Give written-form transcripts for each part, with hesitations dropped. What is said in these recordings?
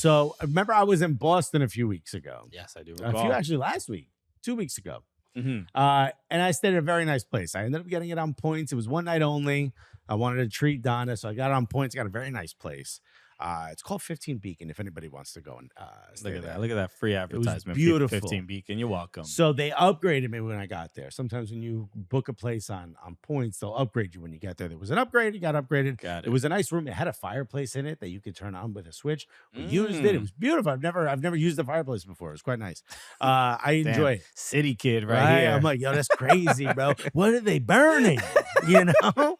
So remember, I was in Boston a few weeks ago. Yes, I do A recall. few actually last week, 2 weeks ago. Mhm. And I stayed at a very nice place. I ended up getting it on points. It was one night only. I wanted to treat Donna, so I got it on points. Got a very nice place. It's called 15 Beacon. If anybody wants to go and stay Look at there. that. Look at that free advertisement. beautiful. 15 Beacon. You're welcome. So they upgraded me when I got there. Sometimes when you book a place on points, they'll upgrade you when you get there. There was an upgrade. You got upgraded. Got it. It was a nice room. It had a fireplace in it that you could turn on with a switch. We used it. It was beautiful. I've never used the fireplace before. It was quite nice. I enjoy it. City kid right here. I'm like, yo, that's crazy, bro. What are they burning? You know,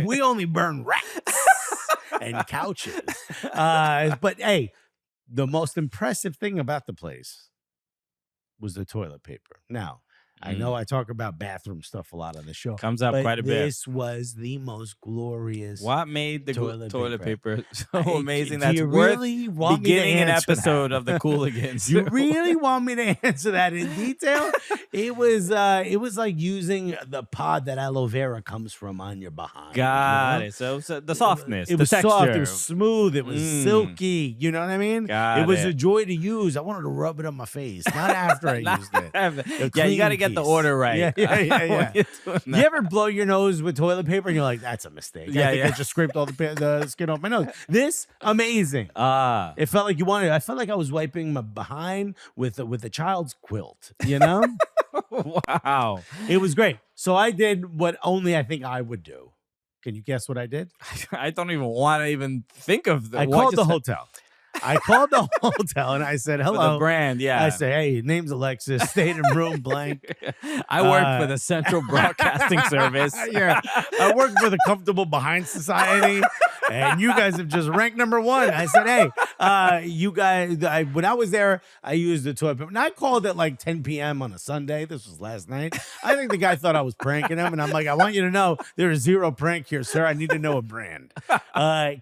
we only burn rats and couches. But hey, the most impressive thing about the place was the toilet paper. Now, I know I talk about bathroom stuff a lot on the show. Comes up but quite a bit. This was the most glorious. What made the toilet paper so amazing? Do That's you worth really want me to beginning an answer episode that? of the Cooligans. You really want me to answer that in detail? It was like using the pod that aloe vera comes from on your behind. Got it. So the softness, It the was texture. soft. It was smooth. It was silky. You know what I mean? Got it was it. a joy to use. I wanted to rub it on my face, not after I used it. Yeah, you got to get the order right. Yeah. You ever blow your nose with toilet paper and you're like, that's a mistake. I think I just scraped all the skin off my nose. This, amazing. It felt like I felt like I was wiping my behind with a child's quilt, you know? Wow. It was great. So I did what only I think I would do. Can you guess what I did? I don't even want to even think of I called the hotel. I called the hotel and I said, hello. The brand, yeah. I say, hey, name's Alexis, stayed in room blank. I work for the Central Broadcasting Service. Yeah. I work for the Comfortable Behind Society. And you guys have just ranked #1. I said, hey, you guys, when I was there, I used the toilet paper. And I called at like 10 p.m. on a Sunday. This was last night. I think the guy thought I was pranking him. And I'm like, I want you to know there is zero prank here, sir. I need to know a brand.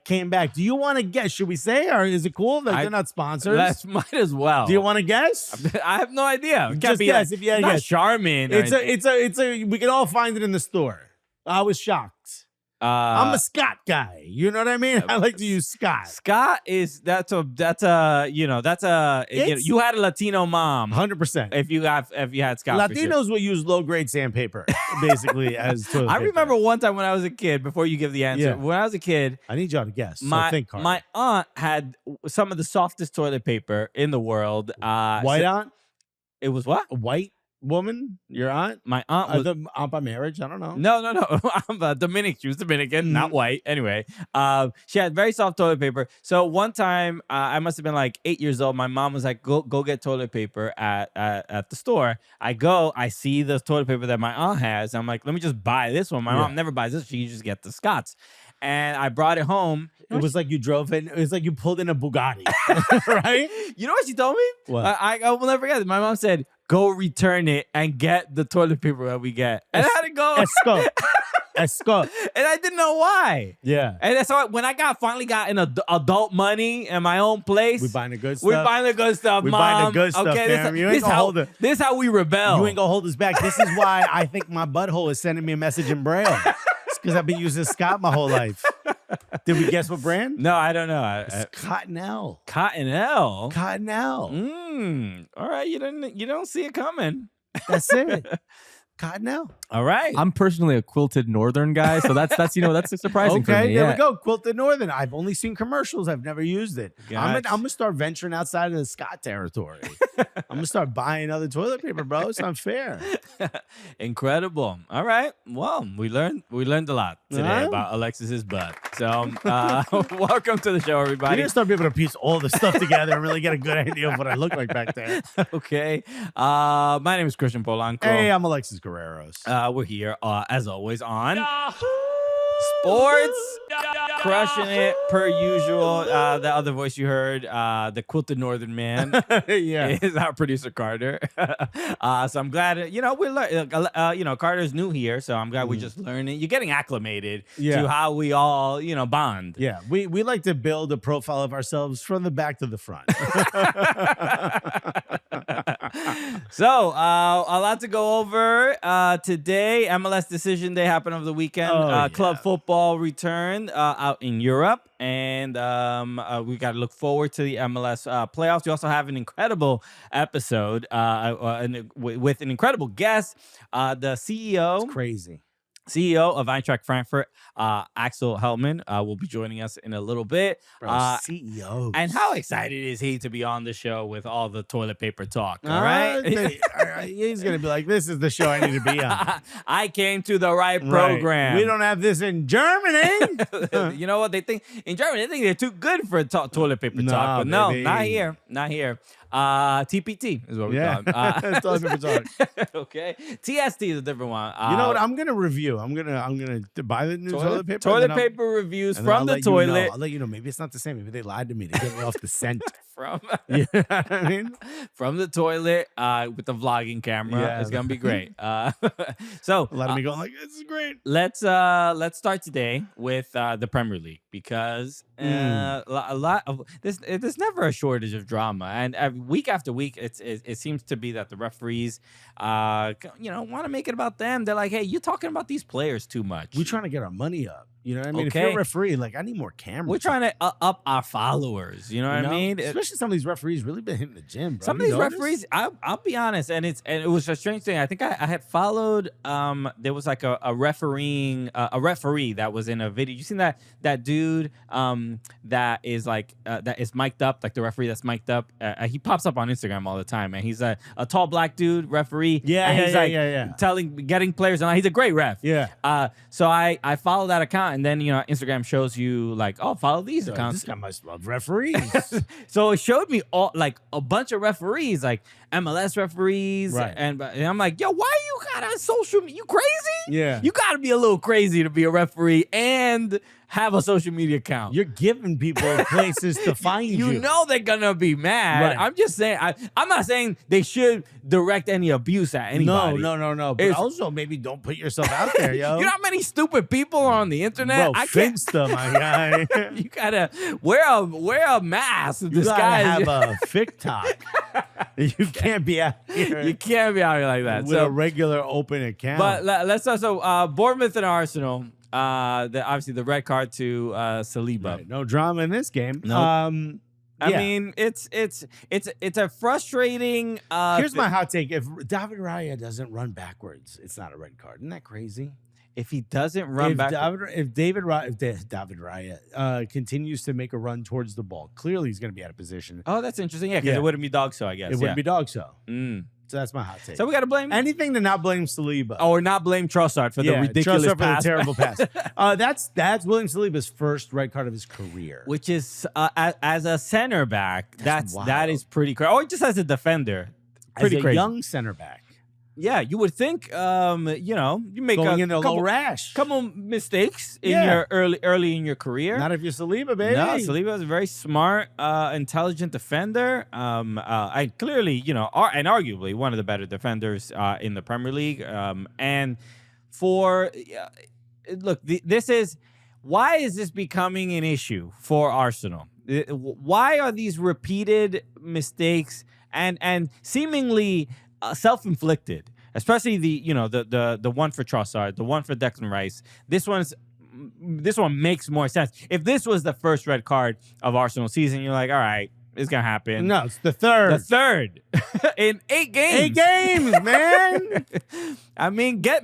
Came back. Do you want to guess? Should we say? Or is it cool? Like, they're not sponsors. Might as well. Do you want to guess? I have no idea. It Just guess if you had to guess. Charmin. It's a. We can all find it in the store. I was shocked. I'm a Scott guy. You know what I mean? I like to use Scott. Scott is you had a Latino mom. 100%. If you had Scott. Latinos will use low grade sandpaper basically as toilet paper. I remember one time when I was a kid. Before you give the answer, Yeah. when I was a kid, I need y'all to guess. my aunt had some of the softest toilet paper in the world. White aunt? It was what? A white woman? Your aunt? My aunt was aunt by marriage? I don't know. No. I'm Dominican. She was Dominican, not white. Anyway, she had very soft toilet paper. So one time, I must have been like 8 years old. My mom was like, "Go get toilet paper at the store." I go, I see the toilet paper that my aunt has. I'm like, "Let me just buy this one." My mom never buys this. She just gets the Scots. And I brought it home. It was like you drove in. It was like you pulled in a Bugatti, right? You know what she told me? What? I will never forget it. My mom said, "Go return it and get the toilet paper that we get." And I had to go. Esco. And I didn't know why. Yeah. And that's why when I finally got an adult money in my own place. We buying the good stuff. We're buying the good stuff, We Mom. buying the good stuff, okay, fam. You ain't gonna hold it. This is how we rebel. You ain't gonna hold us back. This is why I think my butthole is sending me a message in Braille. It's because I've been using Scott my whole life. Did we guess what brand? No, I don't know. It's Cottonelle. Cottonelle? Cottonelle. All right, you don't see it coming. That's it. Cottonelle. All right. I'm personally a quilted northern guy, so that's surprising for me. Okay, there we go. Quilted Northern. I've only seen commercials. I've never used it. I'm gonna start venturing outside of the Scott territory. I'm gonna start buying other toilet paper, bro. It's unfair. Incredible. All right. Well, we learned a lot today about Alexis's butt. So welcome to the show, everybody. We're gonna start being able to piece all this stuff together and really get a good idea of what I look like back there. Okay. My name is Christian Polanco. Hey, I'm Alexis Guerreros. We're here, as always, on Sports, crushing it per usual. The other voice you heard, the quilted northern man, is our producer Carter. So I'm glad we learn. Carter's new here, so I'm glad we're just learning. You're getting acclimated to how we all bond. Yeah, we like to build a profile of ourselves from the back to the front. So, a lot to go over today. MLS decision day happened over the weekend. Club football returned out in Europe. And we got to look forward to the MLS playoffs. We also have an incredible episode with an incredible guest, the CEO. It's crazy. CEO of Eintracht Frankfurt, Axel Hellmann, will be joining us in a little bit. Bro, CEO. And how excited is he to be on the show with all the toilet paper talk? All right. He's going to be like, this is the show I need to be on. I came to the right program. We don't have this in Germany. You know what they think? In Germany, they think they're too good for toilet paper talk. But no, not here. Not here. TPT is what we call it. Toilet paper talk. Okay. TST is a different one. You know what? I'm gonna review. I'm gonna buy the new toilet paper. Toilet paper reviews from the toilet. I'll let you know. Maybe it's not the same. Maybe they lied to me. They get me off the scent. You know what I mean? From the toilet with the vlogging camera. Yeah. It's gonna be great. So a lot of me going like, this is great. Let's start today with the Premier League because a lot of there's never a shortage of drama, and week after week it seems to be that the referees want to make it about them. They're like, hey, you're talking about these players too much. We're trying to get our money up. You know what I mean? Okay. If you're a referee, like, I need more cameras. We're trying to up our followers. You know what I mean? Especially some of these referees really been hitting the gym, bro. Some of these referees, I'll be honest, and it was a strange thing. I think I had followed. There was like a referee that was in a video. You seen that dude that is like that is mic'd up, like the referee that's mic'd up. He pops up on Instagram all the time, and he's a tall black dude referee. Yeah, getting players, and he's a great ref. Yeah. So I follow that account, and then Instagram shows you like, oh, follow these accounts. This guy must love referees. So it showed me all like a bunch of referees, like MLS referees, right. and I'm like, yo, why you got a social media? You crazy? Yeah. You got to be a little crazy to be a referee and have a social media account. You're giving people places to find you. You know they're gonna be mad. Right. I'm just saying. I'm not saying they should direct any abuse at anybody. No. But also maybe don't put yourself out there, yo. You know how many stupid people are on the internet? Bro, Finsta, my guy. You gotta wear a mask. You gotta have a TikTok. You can't be out here. You can't be out here like that. With a regular open account. But let's also Bournemouth and Arsenal. Obviously the red card to Saliba. Right. No drama in this game. Nope. I mean, it's a frustrating. Here's my hot take: if David Raya doesn't run backwards, it's not a red card. Isn't that crazy? If he doesn't run back, if David Raya continues to make a run towards the ball, clearly he's going to be out of position. Oh, that's interesting. Yeah, because it wouldn't be dog show, I guess. It wouldn't be dog show. So that's my hot take. So we got to blame anything to not blame Saliba. Oh, or not blame Trossard for the ridiculous Trossard pass. for the terrible pass. That's William Saliba's first red card of his career. Which is as a center back, that is pretty crazy. Or just as a defender, pretty as a crazy. Young center back. Yeah, you would think, you make going into a low rash, couple mistakes in your early in your career. Not if you're Saliba, baby. No, Saliba is a very smart, intelligent defender. I clearly, and arguably one of the better defenders in the Premier League. And why is this becoming an issue for Arsenal? Why are these repeated mistakes and seemingly self-inflicted, especially the one for Trossard, the one for Declan Rice. This one makes more sense. If this was the first red card of Arsenal season, you're like, all right, it's gonna happen. No, it's the third. The third in 8 games. 8 games, man. I mean, get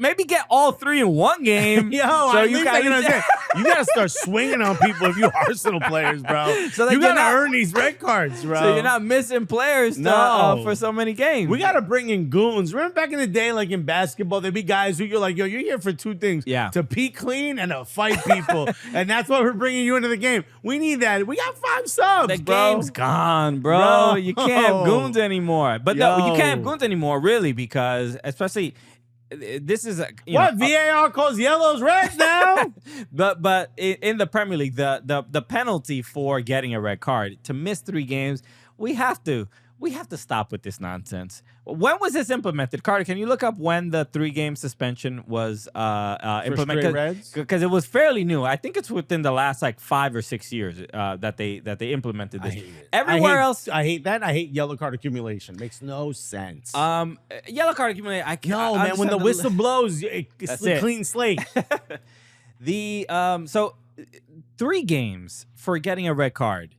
all 3 in one game. Yo, so you gotta start swinging on people if you Arsenal players, bro. So you gotta earn these red cards, bro. So you're not missing players for so many games. We gotta bring in goons. Remember back in the day, like in basketball, there'd be guys who you're like, yo, you're here for 2 things. Yeah. To pee clean and to fight people. And that's why we're bringing you into the game. We need that. We got 5 subs, the bro. Game's gone, bro. You can't have goons anymore. But no, you can't have goons anymore, really, because especially this is VAR calls yellows reds now. but in the Premier League, the penalty for getting a red card to miss 3 games, we have to we have to stop with this nonsense. When was this implemented? Carter, can you look up when the 3-game suspension was implemented? straight reds? Because it was fairly new. I think it's within the last like 5 or 6 years that they implemented this. Everywhere else, I hate that. I hate yellow card accumulation. Makes no sense. yellow card accumulation. I can't. No, man. When the whistle blows, it's a clean slate. So 3 games for getting a red card.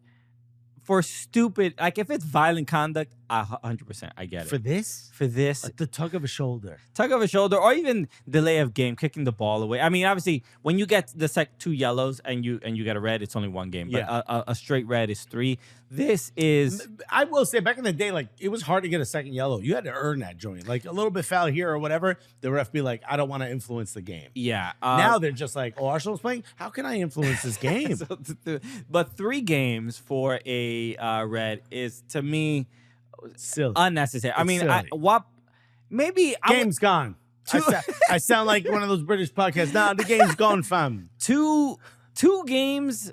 For stupid, like if it's violent conduct, 100%, I get it. For this? For this, Like the tug of a shoulder. tug of a shoulder, or even delay of game, kicking the ball away. I mean, obviously, when you get the 2 yellows and you get a red, it's only 1 game. But Yeah. a straight red is 3. This is I will say, back in the day, like it was hard to get a second yellow. You had to earn that joint. Like a little bit foul here or whatever, the ref be like, I don't want to influence the game. yeah. Now they're just like, oh, Arsenal's playing? How can I influence this game? But 3 games for a red is to me Silly. unnecessary. I It's mean, silly. maybe I would- Game's gone. I sound like one of those British podcasts. Nah, the game's gone, fam. two games.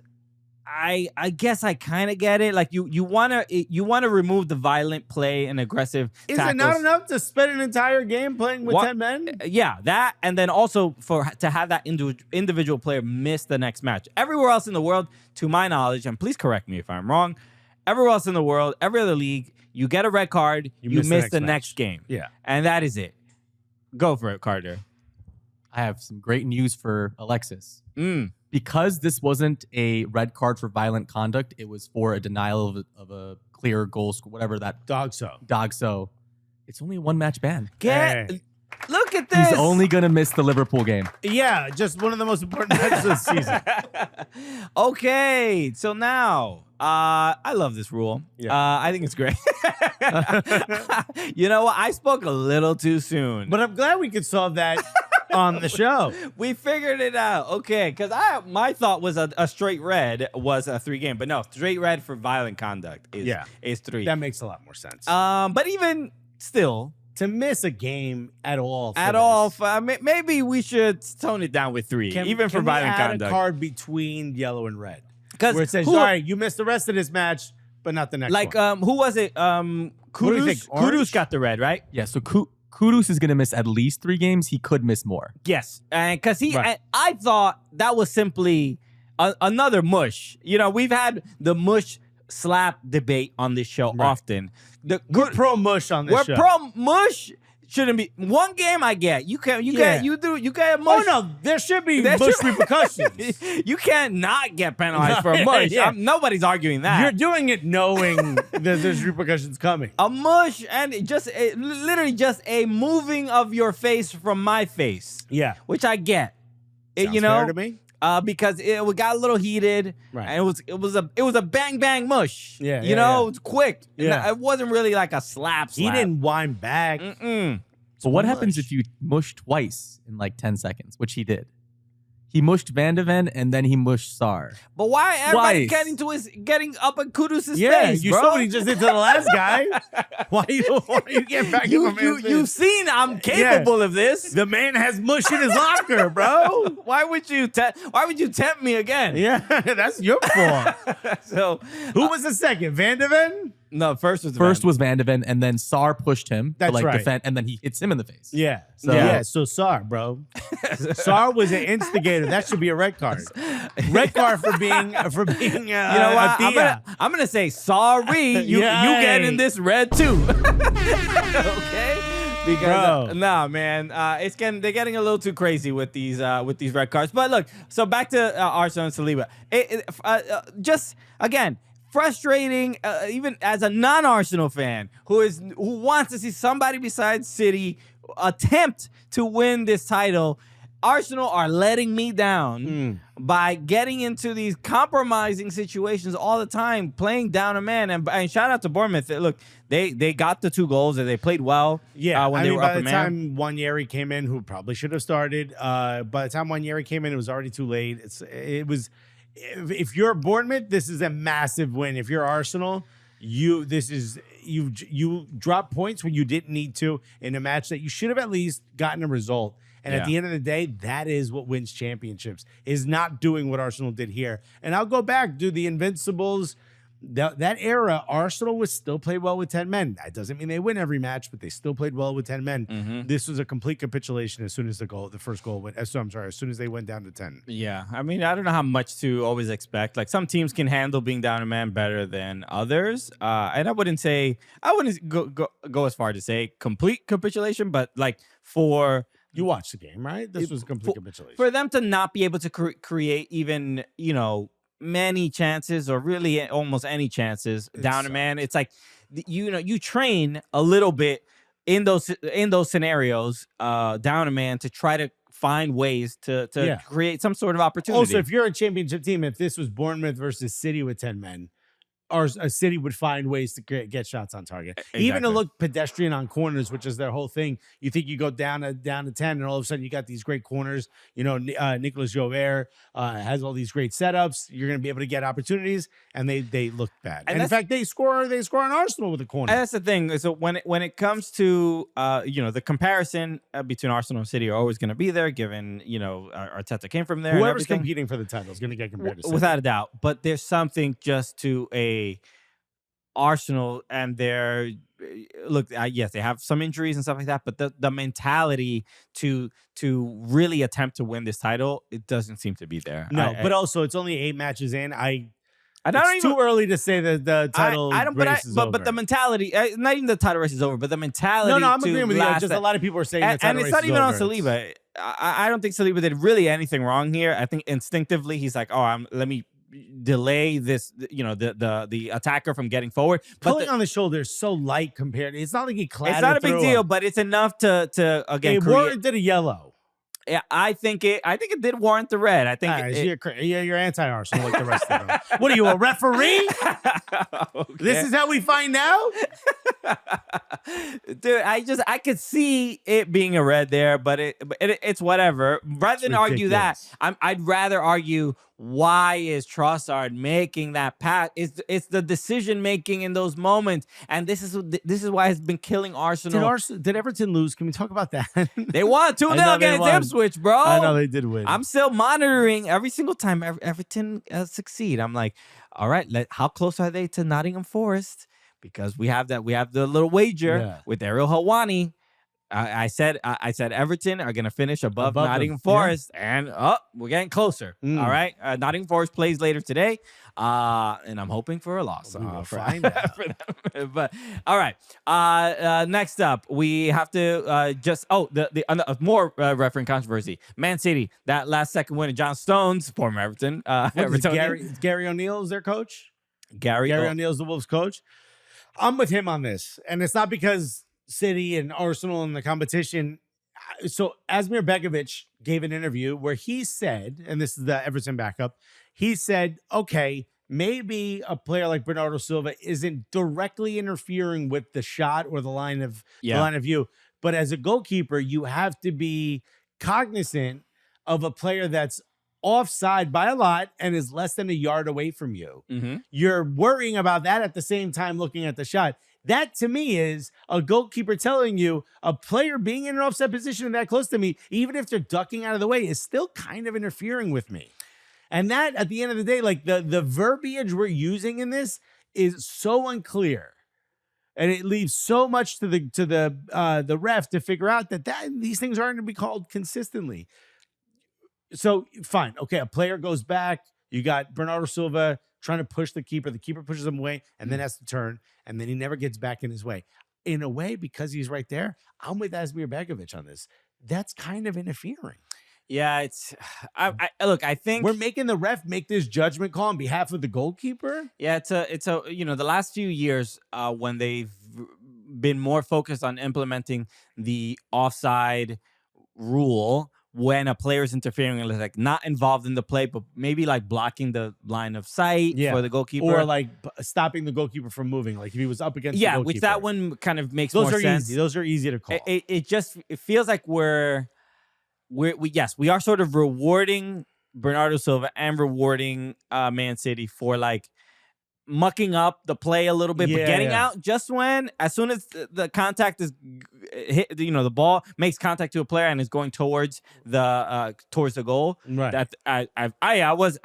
I guess I kind of get it. Like you wanna remove the violent play and aggressive Is tackles. it not enough to spend an entire game playing with 10 men? Yeah, that, and then also to have that individual player miss the next match. Everywhere else in the world, to my knowledge, and please correct me if I'm wrong, everywhere else in the world, every other league, you get a red card, you miss the next game. Yeah. And that is it. Go for it, Carter. I have some great news for Alexis. Mm. Because this wasn't a red card for violent conduct, it was for a denial of a clear goal score, whatever that Dog so. dog. So it's only a 1-match ban. Look at this. He's only gonna miss the Liverpool game. Yeah, just one of the most important matches of the season. Okay, so now I love this rule. Yeah. I think it's great. You know what? I spoke a little too soon. But I'm glad we could solve that on the show. We figured it out. Okay, because my thought was a straight red was a 3-game, but no, straight red for violent conduct is 3. That makes a lot more sense. But even still, to miss a game at all. maybe we should tone it down with 3, even for violent add conduct. a card between yellow and red, Because where it says, all right, you missed the rest of this match, but not the next one. who was it? do you think, Orange? Kudus got the red, right? Yeah, so Kudus is gonna miss at least 3 games. He could miss more. Yes, and because Right. I thought that was simply another mush. You know, we've had the mush slap debate on this show often. We're pro mush on this show. We're pro mush. Shouldn't be 1 game. I get you get mush. Oh no, there should be mush repercussions. You can't not get penalized for a mush. Yeah. Nobody's arguing that. You're doing it knowing that there's repercussions coming. A mush and literally just a moving of your face from my face. Yeah, Which I get. sounds fair to me. Because it got a little heated, Right. and it was a bang bang mush. Yeah, you yeah, know, yeah. it's quick. Yeah. It wasn't really like a slap. He didn't wind back. So what happens mush. if you mush twice in like 10 seconds, which he did? He mushed Van de Ven and then he mushed Sar. But why everybody Twice. getting up at Kudus' Yeah, face, you bro? saw what he just did to the last guy. Why you getting back in my man's face? You've seen I'm capable of this. The man has mush in his locker, bro. Why would you tempt me again? Yeah, that's your fault. So Who was the second? Van de Ven? no, first was Was Van de Ven, and then Sar pushed him That's to like right. defend, and then he hits him in the face. Yeah. So- So Sar, bro. Sar was an instigator. That should be a red card. Red card for being You know what? I'm gonna say sorry. You get in this red too. Okay. Because nah, man, they're getting a little too crazy with these red cards. But look, so back to Arsenal and Saliba. Just again, frustrating, even as a non-Arsenal fan who wants to see somebody besides City attempt to win this title. Arsenal are letting me down by getting into these compromising situations all the time, playing down a man. And shout out to Bournemouth. Look, they got the 2 goals and they played well. Yeah, when they were by up a the man. time Wanyeri came in, who probably should have started, by the time Wanyeri came in, it was already too late. If you're Bournemouth, this is a massive win. If you're Arsenal, you drop points when you didn't need to in a match that you should have at least gotten a result. And at the end of the day, that is what wins championships, is not doing what Arsenal did here. And I'll go back, dude, the Invincibles, that era, Arsenal was still played well with 10 men. That doesn't mean they win every match, but they still played well with 10 men. Mm-hmm. This was a complete capitulation as soon as the first goal went. So I'm sorry, as soon as they went down to 10. Yeah, I mean, I don't know how much to always expect. Like some teams can handle being down a man better than others, and I wouldn't go as far to say complete capitulation, but like for You watched the game, right? This was a complete capitulation. for them to not be able to create even many chances or really almost any chances down a man. It's like you train a little bit in those scenarios down a man to try to find ways to create some sort of opportunity. Also, if you're a championship team, if this was Bournemouth versus City with 10 men, or a City would find ways to get shots on target. Exactly. Even to look pedestrian on corners, which is their whole thing. You think you go down to 10, and all of a sudden you got these great corners. Nicolas Jover has all these great setups. You're going to be able to get opportunities, and they look bad. And in fact, they score on Arsenal with a corner. And that's the thing. So when it comes to the comparison between Arsenal and City are always going to be there, given Arteta came from there. Whoever's competing for the title is going to get compared to City. Without a doubt. But there's something just to a Arsenal and their look. Yes, they have some injuries and stuff like that, but the mentality to really attempt to win this title, it doesn't seem to be there. No, but also it's only 8 matches in. It's too early to say that the title race is over. But the mentality, not even the title race is over, but the mentality. No, I'm agreeing with you. Just a lot of people are saying the title race is over. And it's not even on Saliba. I don't think Saliba did really anything wrong here. I think instinctively he's like, let me delay this, the attacker from getting forward. Pulling on the shoulder is so light compared. It's not like he clattered. It's not a big deal, but it's enough to again. It warranted a yellow. Yeah, I think it did warrant the red. I think you're anti-Arsenal like the rest of them. What are you, a referee? Okay. This is how we find out? Dude, I could see it being a red there, but it's whatever. Rather than argue that, I'd rather argue why is Trossard making that pass? It's the decision making in those moments, and this is why it's been killing Arsenal. Did Everton lose? Can we talk about that? They won 2-0 against Ipswich, bro. I know they did win. I'm still monitoring every single time Everton succeed. I'm like, all right, how close are they to Nottingham Forest? Because we have the little wager with Ariel Helwani. I said Everton are going to finish above Nottingham Forest, and we're getting closer. All right, Nottingham Forest plays later today, and I'm hoping for a loss. Find out. For them. But all right, next up we have to the more referent controversy. Man City, that last second win of John Stones, former Everton. Gary O'Neill's their coach. Gary O'Neill's the Wolves coach. I'm with him on this, and it's not because City and Arsenal in the competition. So Asmir Begovic gave an interview where he said, and this is the Everton backup, he said, okay, maybe a player like Bernardo Silva isn't directly interfering with the shot or the line of view, but as a goalkeeper, you have to be cognizant of a player that's offside by a lot and is less than a yard away from you. Mm-hmm. You're worrying about that at the same time looking at the shot. That, to me, is a goalkeeper telling you a player being in an offside position and that close to me, even if they're ducking out of the way, is still kind of interfering with me. And that, at the end of the day, like the verbiage we're using in this is so unclear. And it leaves so much to the ref to figure out that these things aren't going to be called consistently. So, fine. Okay, a player goes back. You got Bernardo Silva trying to push the keeper. The keeper pushes him away and then has to turn, and then he never gets back in his way. In a way, because he's right there, I'm with Asmir Begovic on this. That's kind of interfering. Yeah, look, I think we're making the ref make this judgment call on behalf of the goalkeeper. Yeah, it's a the last few years when they've been more focused on implementing the offside rule when a player is interfering and like not involved in the play, but maybe like blocking the line of sight for the goalkeeper, or like stopping the goalkeeper from moving, like if he was up against the goalkeeper. Which that one kind of makes more sense. Those are easy to call. It feels like we are sort of rewarding Bernardo Silva and rewarding Man City for like mucking up the play a little bit, but getting out just as soon as the contact is hit, the ball makes contact to a player and is going towards the goal. Right. I was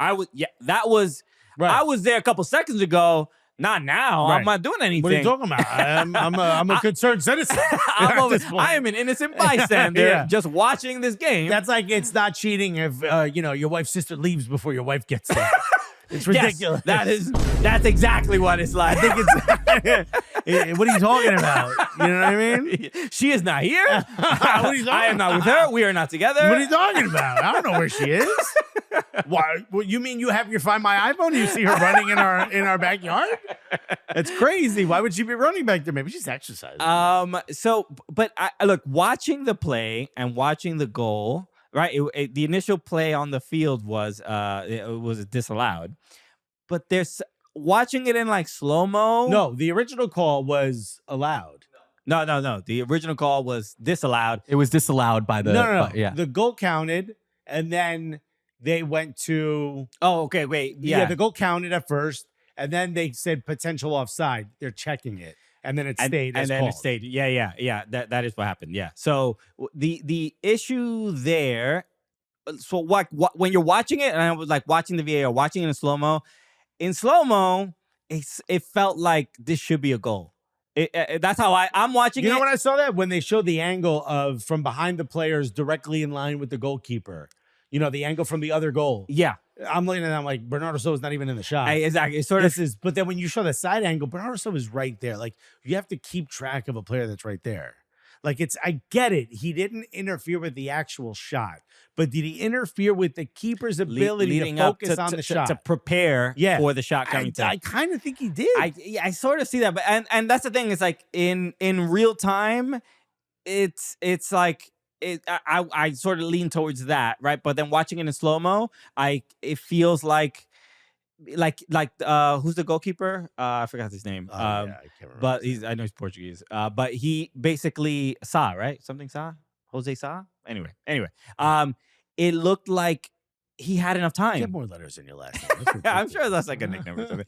there a couple seconds ago. Not now. Right. I'm not doing anything. What are you talking about? I'm a concerned citizen. at this point. I am an innocent bystander Yeah. just watching this game. That's like it's not cheating if your wife's sister leaves before your wife gets there. It's ridiculous. Yes, that's exactly what it's like. I think it's. What are you talking about? You know what I mean? She is not here. What are you talking I am not with her. We are not together. What are you talking about? I don't know where she is. Why? What, you mean you have your Find My iPhone and you see her running in our backyard? That's crazy. Why would she be running back there? Maybe she's exercising. But look, watching the play and watching the goal, right? The initial play on the field was disallowed, but there's watching it in like slow mo. No, the original call was allowed. No. The original call was disallowed. It was disallowed by the. No. Yeah. The goal counted, and then they went to. Oh, okay, wait. Yeah, Yeah, the goal counted at first, and then they said potential offside. They're checking it, and then it stayed. and as then called. it stayed. Yeah. That is what happened. Yeah. So the issue there. So what when you're watching it, and I was like watching the VAR, watching it in slow mo. In slow mo, it felt like this should be a goal. That's how I'm watching it. You know when I saw that? When they showed the angle of from behind the players directly in line with the goalkeeper. You know, the angle from the other goal. Yeah. I'm looking at that, I'm like, Bernardo Silva's not even in the shot. Exactly. It's sort of. But then when you show the side angle, Bernardo Silva's right there. Like, you have to keep track of a player that's right there. Like, I get it. He didn't interfere with the actual shot, but did he interfere with the keeper's ability to focus on the shot? To prepare for the shot coming through. I kind of think he did. I sort of see that, but and that's the thing. It's like in real time, it's like I sort of lean towards that, right? But then watching it in slow mo, it feels like who's the goalkeeper? I forgot his name. I can't remember. But I know he's Portuguese. But he basically Sa, right? Something Sa, Jose Sa. Anyway. It looked like he had enough You have time. more letters in your last name. I'm sure that's like a nickname or something.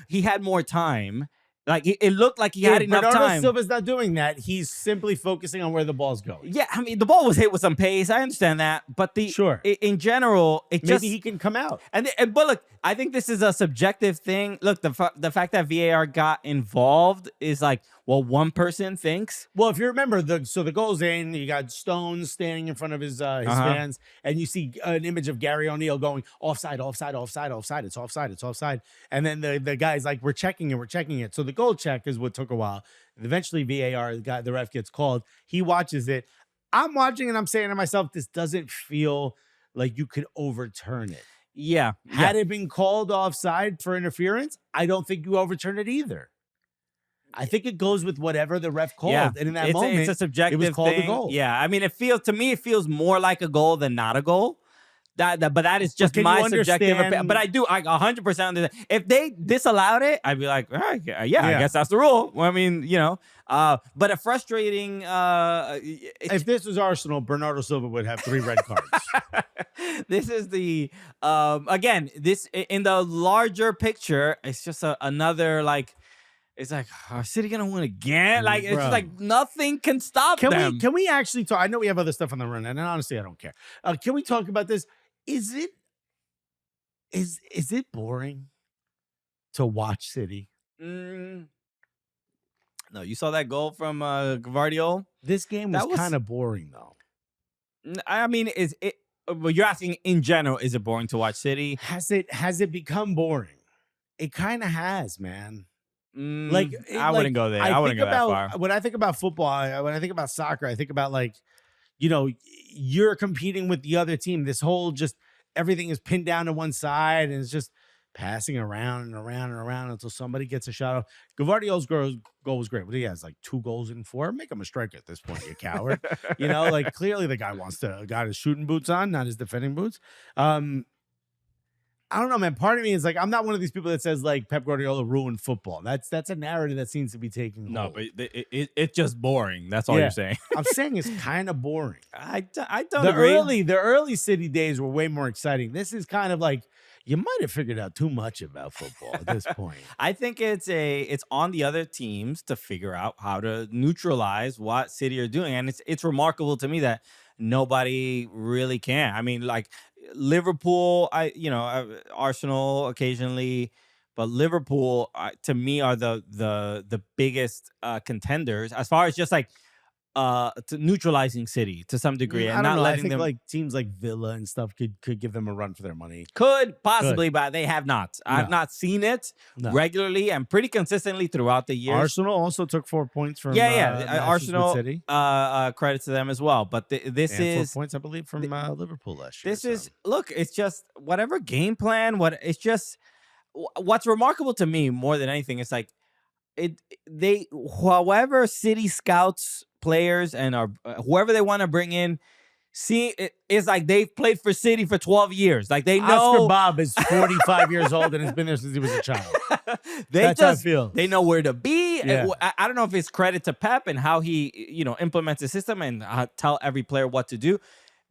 He had more time. Like it looked like he had enough Bernardo time. Silva's not doing that. He's simply focusing on where the ball's going. Yeah, I mean the ball was hit with some pace. I understand that, but in general, Maybe he can come out. But look, I think this is a subjective thing. Look, the fact that VAR got involved is like, well, one person thinks. Well, if you remember, the goal's in, you got Stones standing in front of his fans, and you see an image of Gary O'Neill going offside, offside, offside, offside. It's offside, it's offside. And then the guy's like, we're checking it. So the goal check is what took a while. Eventually, VAR, the ref gets called. He watches it. I'm watching and I'm saying to myself, this doesn't feel like you could overturn it. Yeah. Had it been called offside for interference, I don't think you overturn it either. I think it goes with whatever the ref called. Yeah. And in that moment, it's a subjective it was called thing. a goal. Yeah. I mean, to me, it feels more like a goal than not a goal. But that is just my subjective opinion. But I 100% understand. If they disallowed it, I'd be like, all right, I guess that's the rule. Well, I mean, but a frustrating. If this was Arsenal, Bernardo Silva would have 3 red cards. This is the again. This in the larger picture, it's just another like. It's like, are City gonna win again? Like it's just like nothing can stop them. Can we actually talk? I know we have other stuff on the run, and honestly, I don't care. Can we talk about this? Is it boring to watch City? No, you saw that goal from Gvardiol? This game was kind of boring, though. I mean, well, you're asking in general, is it boring to watch City? Has it become boring? It kind of has, man. I wouldn't go there. I wouldn't go that far. When I think about football, when I think about soccer, I think about like, you're competing with the other team. This whole just everything is pinned down to one side, and it's just passing around and around and around until somebody gets a shot off. Gvardiol's goal was great. What he has, like 2 goals in 4. Make him a striker at this point, you coward. Like clearly the guy got his shooting boots on, not his defending boots. I don't know, man. Part of me is like, I'm not one of these people that says like Pep Guardiola ruined football. That's a narrative that seems to be taking hold. No, but it's just boring. That's all you're saying. I'm saying it's kind of boring. I don't agree. The early City days were way more exciting. This is kind of like, you might have figured out too much about football at this point. I think it's on the other teams to figure out how to neutralize what City are doing, and it's remarkable to me that nobody really can. I mean, like Liverpool, Arsenal occasionally, but Liverpool to me are the biggest contenders as far as just like to neutralizing City to some degree and I don't not know. I letting think them like teams like Villa and stuff could give them a run for their money. could possibly, but they have not. I've No. not seen it No. regularly and pretty consistently throughout the years. Arsenal also took 4 points from Yeah. matches with Arsenal. City. Credit to them as well. But this And is 4 points, I believe, from Liverpool last year. this is look. It's just whatever game plan. It's just what's remarkable to me more than anything is like however City scouts players and whoever they want to bring in. See, it's like they've played for City for 12 years. Like they know Oscar Bob is 45 years old and has been there since he was a child. That's how it feels. They know where to be. Yeah. I don't know if it's credit to Pep and how he implements the system and tell every player what to do,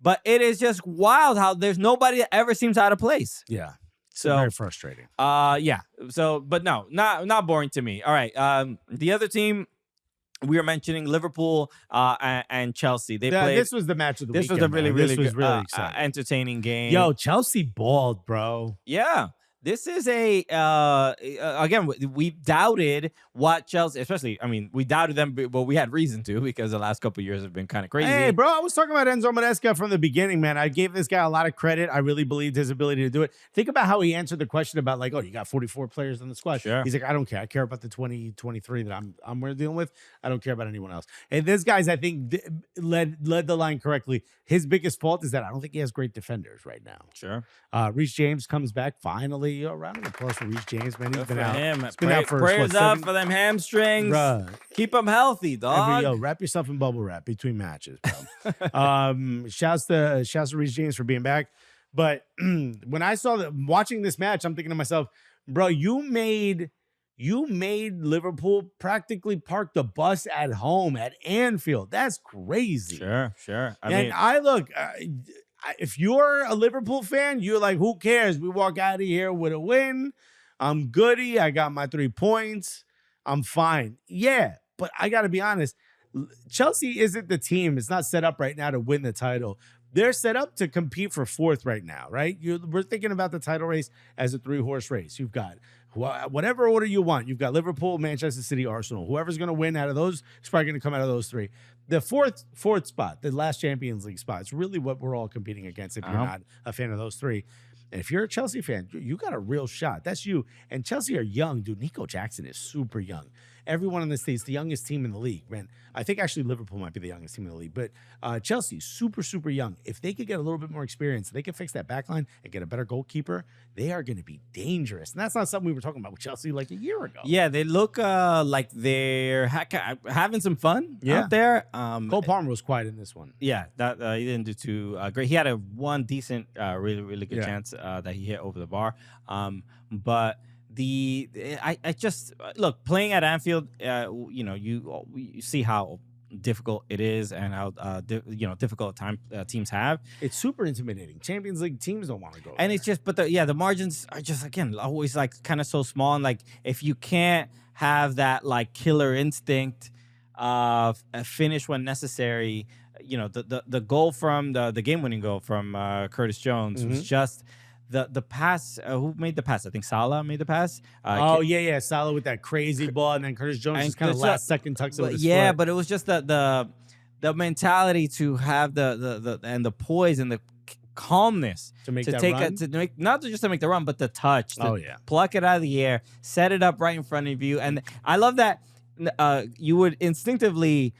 but it is just wild how there's nobody that ever seems out of place. Yeah. So very frustrating. Yeah. So, but no, not boring to me. All right. The other team we were mentioning, Liverpool and Chelsea. They played. This was the match of the This weekend. was a really, man. really This was good, really exciting. entertaining game. Yo, Chelsea balled, bro. Yeah. This is again, we doubted what Chelsea, especially, I mean, we doubted them, but we had reason to because the last couple of years have been kind of crazy. Hey, bro, I was talking about Enzo Maresca from the beginning, man. I gave this guy a lot of credit. I really believed his ability to do it. Think about how he answered the question about like, oh, you got 44 players on the squad. Sure. He's like, I don't care. I care about the 23 that we're dealing with. I don't care about anyone else. And this guy's, I think, led the line correctly. His biggest fault is that I don't think he has great defenders right now. Sure. Reece James comes back finally. Yo, round of applause for Reece James, man. He's Good been for out. him. He's been out for prayers what, up 7 for them hamstrings. Bruh. Keep them healthy, dog. Yo, wrap yourself in bubble wrap between matches, bro. Shouts to Reece James for being back. But when I saw watching this match, I'm thinking to myself, bro, you made Liverpool practically park the bus at home at Anfield. That's crazy. Sure. If you're a Liverpool fan, you're like, who cares? We walk out of here with a win. I'm goody. I got my 3 points. I'm fine. Yeah, but I got to be honest. Chelsea isn't the team. It's not set up right now to win the title. They're set up to compete for 4th right now, right? We're thinking about the title race as a 3-horse race. You've got whatever order you want. You've got Liverpool, Manchester City, Arsenal. Whoever's going to win out of those is probably going to come out of those 3. The fourth spot, the last Champions League spot, it's really what we're all competing against if you're not a fan of those 3. And if you're a Chelsea fan, you got a real shot. That's you. And Chelsea are young, dude. Nico Jackson is super young. Everyone in the States, the youngest team in the league, man. I think actually Liverpool might be the youngest team in the league, but Chelsea, super, super young. If they could get a little bit more experience, they could fix that back line and get a better goalkeeper, they are going to be dangerous. And that's not something we were talking about with Chelsea like a year ago. Yeah, they look like they're having some fun out there. Cole Palmer was quiet in this one. Yeah, that he didn't do too great. He had one decent, really, really good chance that he hit over the bar. But I just look playing at Anfield. You see how difficult it is and how difficult time teams have. It's super intimidating. Champions League teams don't want to go. And there. it's just, but the margins are just again always like kind of so small. And like if you can't have that like killer instinct of finish when necessary, the goal from the game winning goal from Curtis Jones was just. The pass, who made the pass? I think Salah made the pass. Salah with that crazy ball, and then Curtis Jones just kind of last second tucks it with his foot. But it was just the mentality to have the poise and the calmness to make not just to make the run, but the touch. Pluck it out of the air, set it up right in front of you, and I love that you would instinctively.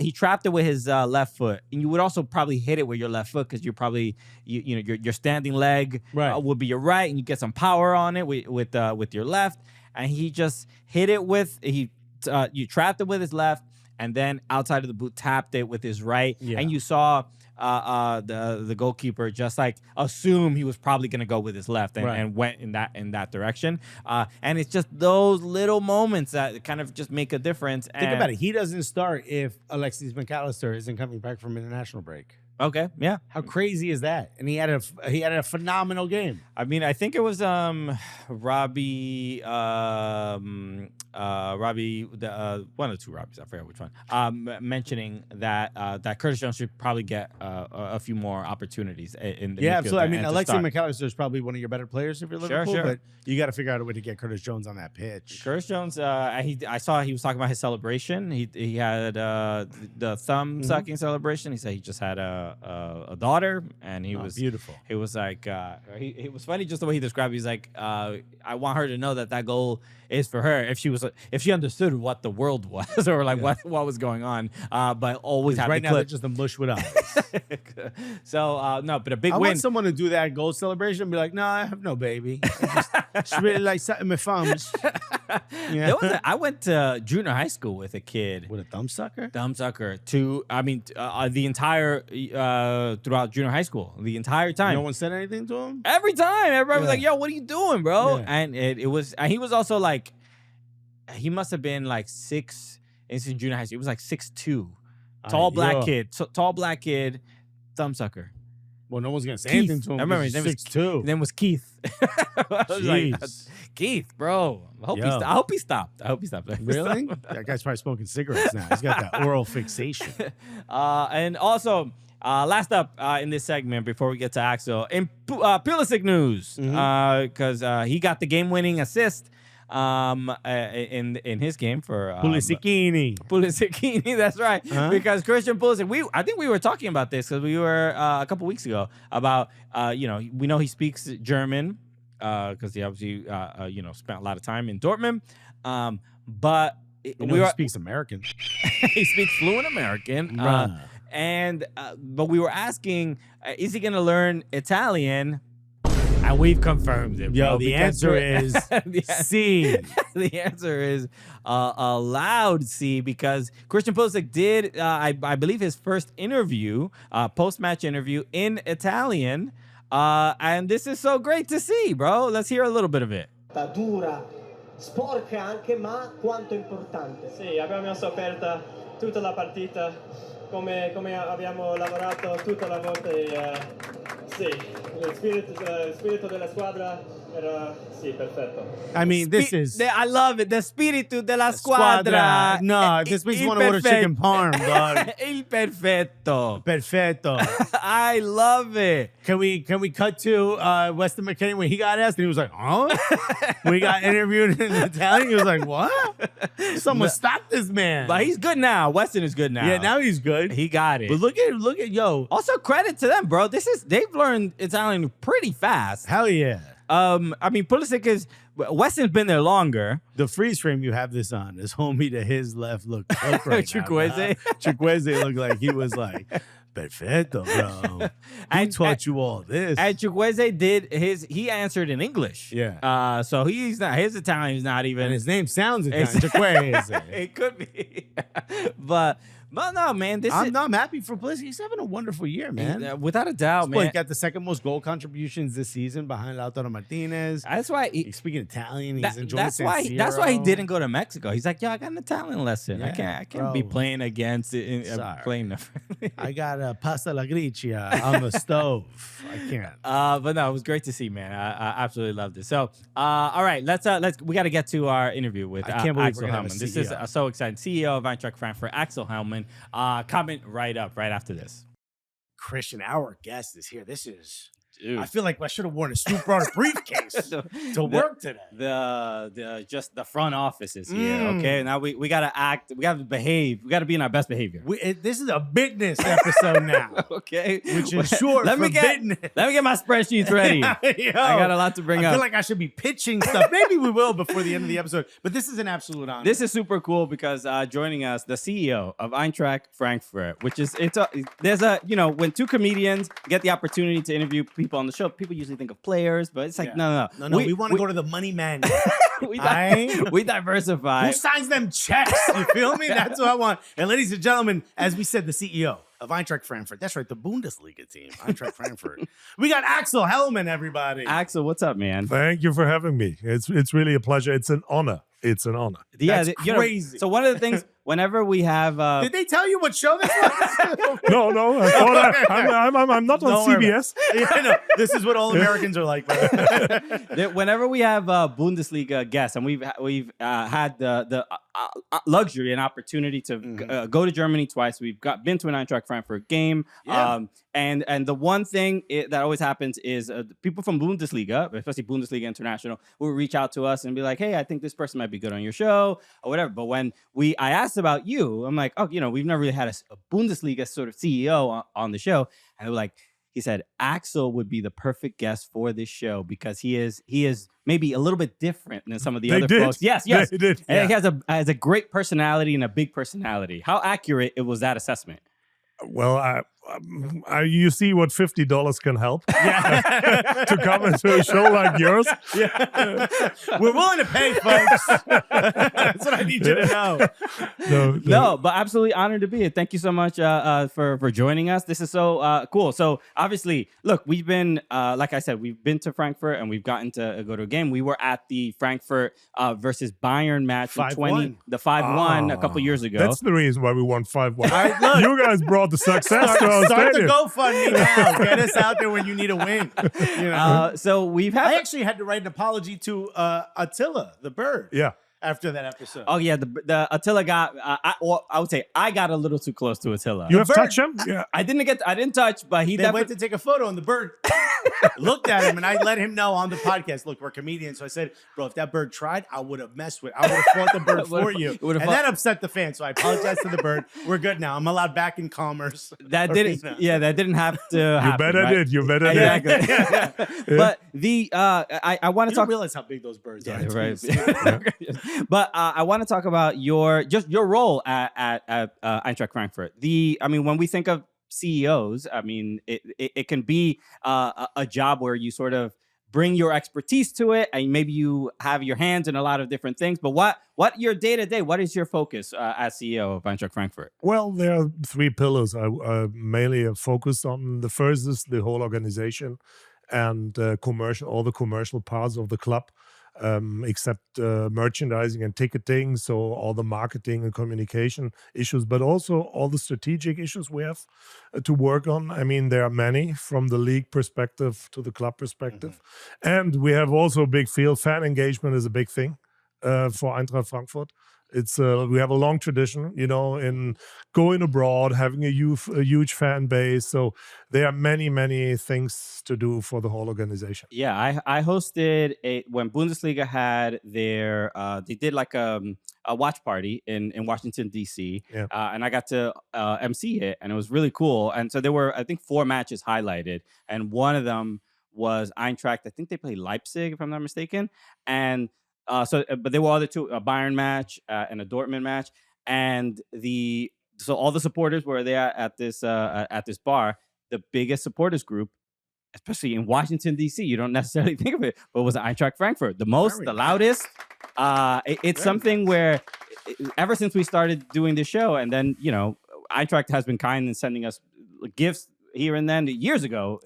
He trapped it with his left foot, and you would also probably hit it with your left foot because you're probably your standing leg would be your right, and you get some power on it with your left, and he just hit it you trapped it with his left, and then outside of the boot tapped it with his right, and you saw the goalkeeper just like assume he was probably going to go with his left and went in that direction. And it's just those little moments that kind of just make a difference. Think about it. He doesn't start if Alexis McAllister isn't coming back from international break. Okay, yeah. How crazy is that? And he had a phenomenal game. I mean, I think it was Robbie, one of the two Robbies, I forget which one, mentioning that Curtis Jones should probably get a few more opportires in the midfield. Absolutely. I mean, and to Alexis start. McAllister is probably one of your better players if you're Liverpool, Sure. but you got to figure out a way to get Curtis Jones on that pitch. Curtis Jones, I saw he was talking about his celebration. He had the thumb sucking celebration. He said he just had a daughter, and he was beautiful. It was like it was funny just the way he described it. He's like, I want her to know that goal is for her. If she understood what the world was or like what was going on, but always had right the now they're clip. just a mush with eyes. So no, but a big I win. want someone to do that goal celebration and be like, no, I have no baby. She really like sucking my thumbs. There was I went to junior high school with a kid. With a thumb sucker? Thumb sucker the entire throughout junior high school, the entire time. No one said anything to him? Every time, everybody was like, "Yo, what are you doing, bro?" Yeah. And it was, and he was also like, he must have been like 6. It's in junior high school. He was like 6'2", tall black kid, thumb sucker. Well, no one's gonna say Keith. anything to him. I remember his his name was 6'2". His name was Keith. I was like, Jeez. Keith, bro. I hope he stopped. Really? That guy's probably smoking cigarettes now. He's got that oral fixation. And also, last up in this segment before we get to Axel, in Pulisic news, because he got the game-winning assist in his game for Pulisicini. that's right. Because Christian Pulisic, I think we were talking about this because we were a couple weeks ago about we know he speaks German because he obviously spent a lot of time in Dortmund, but he speaks American. he speaks fluent American, but we were asking, is he going to learn Italian? And we've confirmed it, bro. Yo, the answer is C. The answer is a loud C because Christian Pulisic did, I believe, his first interview, post-match interview in Italian. And this is so great to see, bro. Let's hear a little bit of it. Dura, sporca anche, ma quanto importante. Sì, abbiamo sofferto tutta la partita, come abbiamo lavorato tutta la volta. Sì, il spirito della squadra era perfetto. I mean, this is I love it. The spirito della squadra. No, this makes me want to order chicken parm, dog. Il perfetto. Perfetto. I love it. Can we cut to Weston McKennie when he got asked and he was like, huh? When he got interviewed in Italian, he was like, what? Someone stop this man. But he's good now. Weston is good now. Yeah, now he's good. He got it. But look at yo. Also, credit to them, bro. They've learned Italian pretty fast. Hell yeah. I mean, Pulisic Weston's been there longer. The freeze frame you have this on is homie to his left look right Chukwueze. Chukwueze looked like he was like, perfetto, bro. Who taught you all this? And Chukwueze did he answered in English. Yeah. So his Italian is not even. And his name sounds Italian. Chukwueze. It could be. But no, man. I'm happy for Pulisic. He's having a wonderful year, man. Without a doubt, man. He got the second most goal contributions this season behind Lautaro Martinez. That's why he's speaking Italian. He's enjoying San Siro. That's why he didn't go to Mexico. He's like, yo, I got an Italian lesson. Yeah, I can't be playing against it. Playing I got pasta alla gricia on the stove. I can't. But no, it was great to see, man. I absolutely loved it. So, all right, we got to get to our interview with Axel Hellmann. This is so exciting. CEO of Eintracht Frankfurt, Axel Hellmann. Comment right after this. Christian, our guest is here. This is. Dude. I feel like I should have worn a suit, brought a briefcase to work today. Just the front office is here. Okay, now we gotta act. We gotta behave. We gotta be in our best behavior. This is a business episode now. Okay, which is short. Let me get my spreadsheets ready. I got a lot to bring up. I feel like I should be pitching stuff. Maybe we will before the end of the episode. But this is an absolute honor. This is super cool because joining us, the CEO of Eintracht Frankfurt, which is when two comedians get the opportunity to interview people on the show, people usually think of players, but it's like no. We want to go to the money man. we diversify. Who signs them checks? You feel me? That's what I want. And ladies and gentlemen, as we said, the CEO of Eintracht Frankfurt. That's right, the Bundesliga team, Eintracht Frankfurt. We got Axel Hellmann, everybody. Axel, what's up, man? Thank you for having me. It's really a pleasure. It's an honor. It's an honor. Yeah, that's crazy. So one of the things whenever we have Did they tell you what show this was? No. I thought I'm not on Don't worry CBS. Yeah, no, this is what all Americans are like. Brother. whenever we have Bundesliga guests, and we've had the luxury and opportunity to go to Germany twice. We've been to an Eintracht Frankfurt game. Yeah. And the one thing that always happens is people from Bundesliga, especially Bundesliga International, will reach out to us and be like, "Hey, I think this person might be good on your show," or whatever. But when I asked about you, I'm like, "Oh, we've never really had a Bundesliga sort of CEO on the show," and they were like. He said Axel would be the perfect guest for this show because he is maybe a little bit different than some of the other folks. Yes. They did. And he has a great personality and a big personality. How accurate was that assessment? Well, you see what $50 can help to come into a show like yours. We're willing to pay, folks. That's what I need you to know. No, but absolutely honored to be here. Thank you so much for joining us. This is so cool. So obviously, look, we've been, like I said, we've been to Frankfurt and we've gotten to go to a game. We were at the Frankfurt versus Bayern match in 5-1 a couple years ago. That's the reason why we won 5-1. You guys brought the success to our Start the stadium. GoFundMe now. Get us out there when you need a win. So we've had. I actually had to write an apology to Attila, the bird. Yeah. After that episode. Oh yeah, the Attila got. I would say I got a little too close to Attila. You have touched him? Yeah. I didn't touch, but he They definitely went to take a photo, and the bird looked at him, and I let him know on the podcast. Look, we're comedians, so I said, "Bro, if that bird tried, I would have messed with. I would have fought the bird for you." And that upset the fan, so I apologize to the bird. We're good now. I'm allowed back in commerce. That didn't. Yeah, that didn't have to happen. You better right? did. You better Exactly. did. But I want to You talk. don't realize how big those birds are. Right. But I want to talk about your role at Eintracht Frankfurt. When we think of CEOs, it can be a job where you sort of bring your expertise to it, and maybe you have your hands in a lot of different things. But what your day to day? What is your focus as CEO of Eintracht Frankfurt? Well, there are three pillars I mainly focused on. The first is the whole organization and all the commercial parts of the club. Except merchandising and ticketing, so all the marketing and communication issues, but also all the strategic issues we have to work on. I mean, there are many from the league perspective to the club perspective. And we have also a big field. Fan engagement is a big thing for Eintracht Frankfurt. It's we have a long tradition, in going abroad, having a huge fan base. So there are many things to do for the whole organization. Yeah, I hosted when Bundesliga had their they did like a watch party in Washington D.C. Yeah. And I got to MC it, and it was really cool. And so there were, I think, 4 matches highlighted, and one of them was Eintracht. I think they played Leipzig, if I'm not mistaken, and. But there were other 2, a Bayern match and a Dortmund match, and so all the supporters were there at this bar. The biggest supporters group, especially in Washington D.C., you don't necessarily think of it, but it was Eintracht Frankfurt, the loudest. It's something where ever since we started doing this show, and then Eintracht has been kind in sending us gifts here and then years ago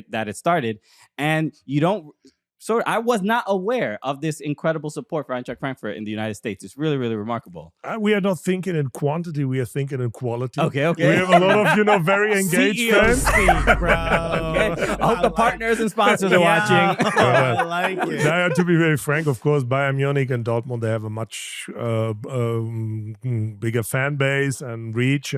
that it started, and you don't. So I was not aware of this incredible support for Eintracht Frankfurt in the United States. It's really, really remarkable. We are not thinking in quantity; we are thinking in quality. Okay. We have a lot of very engaged fans. Bro. Okay. I hope the partners and sponsors are watching. I like it. Now, to be very frank, of course, Bayern Munich and Dortmund, they have a much bigger fan base and reach,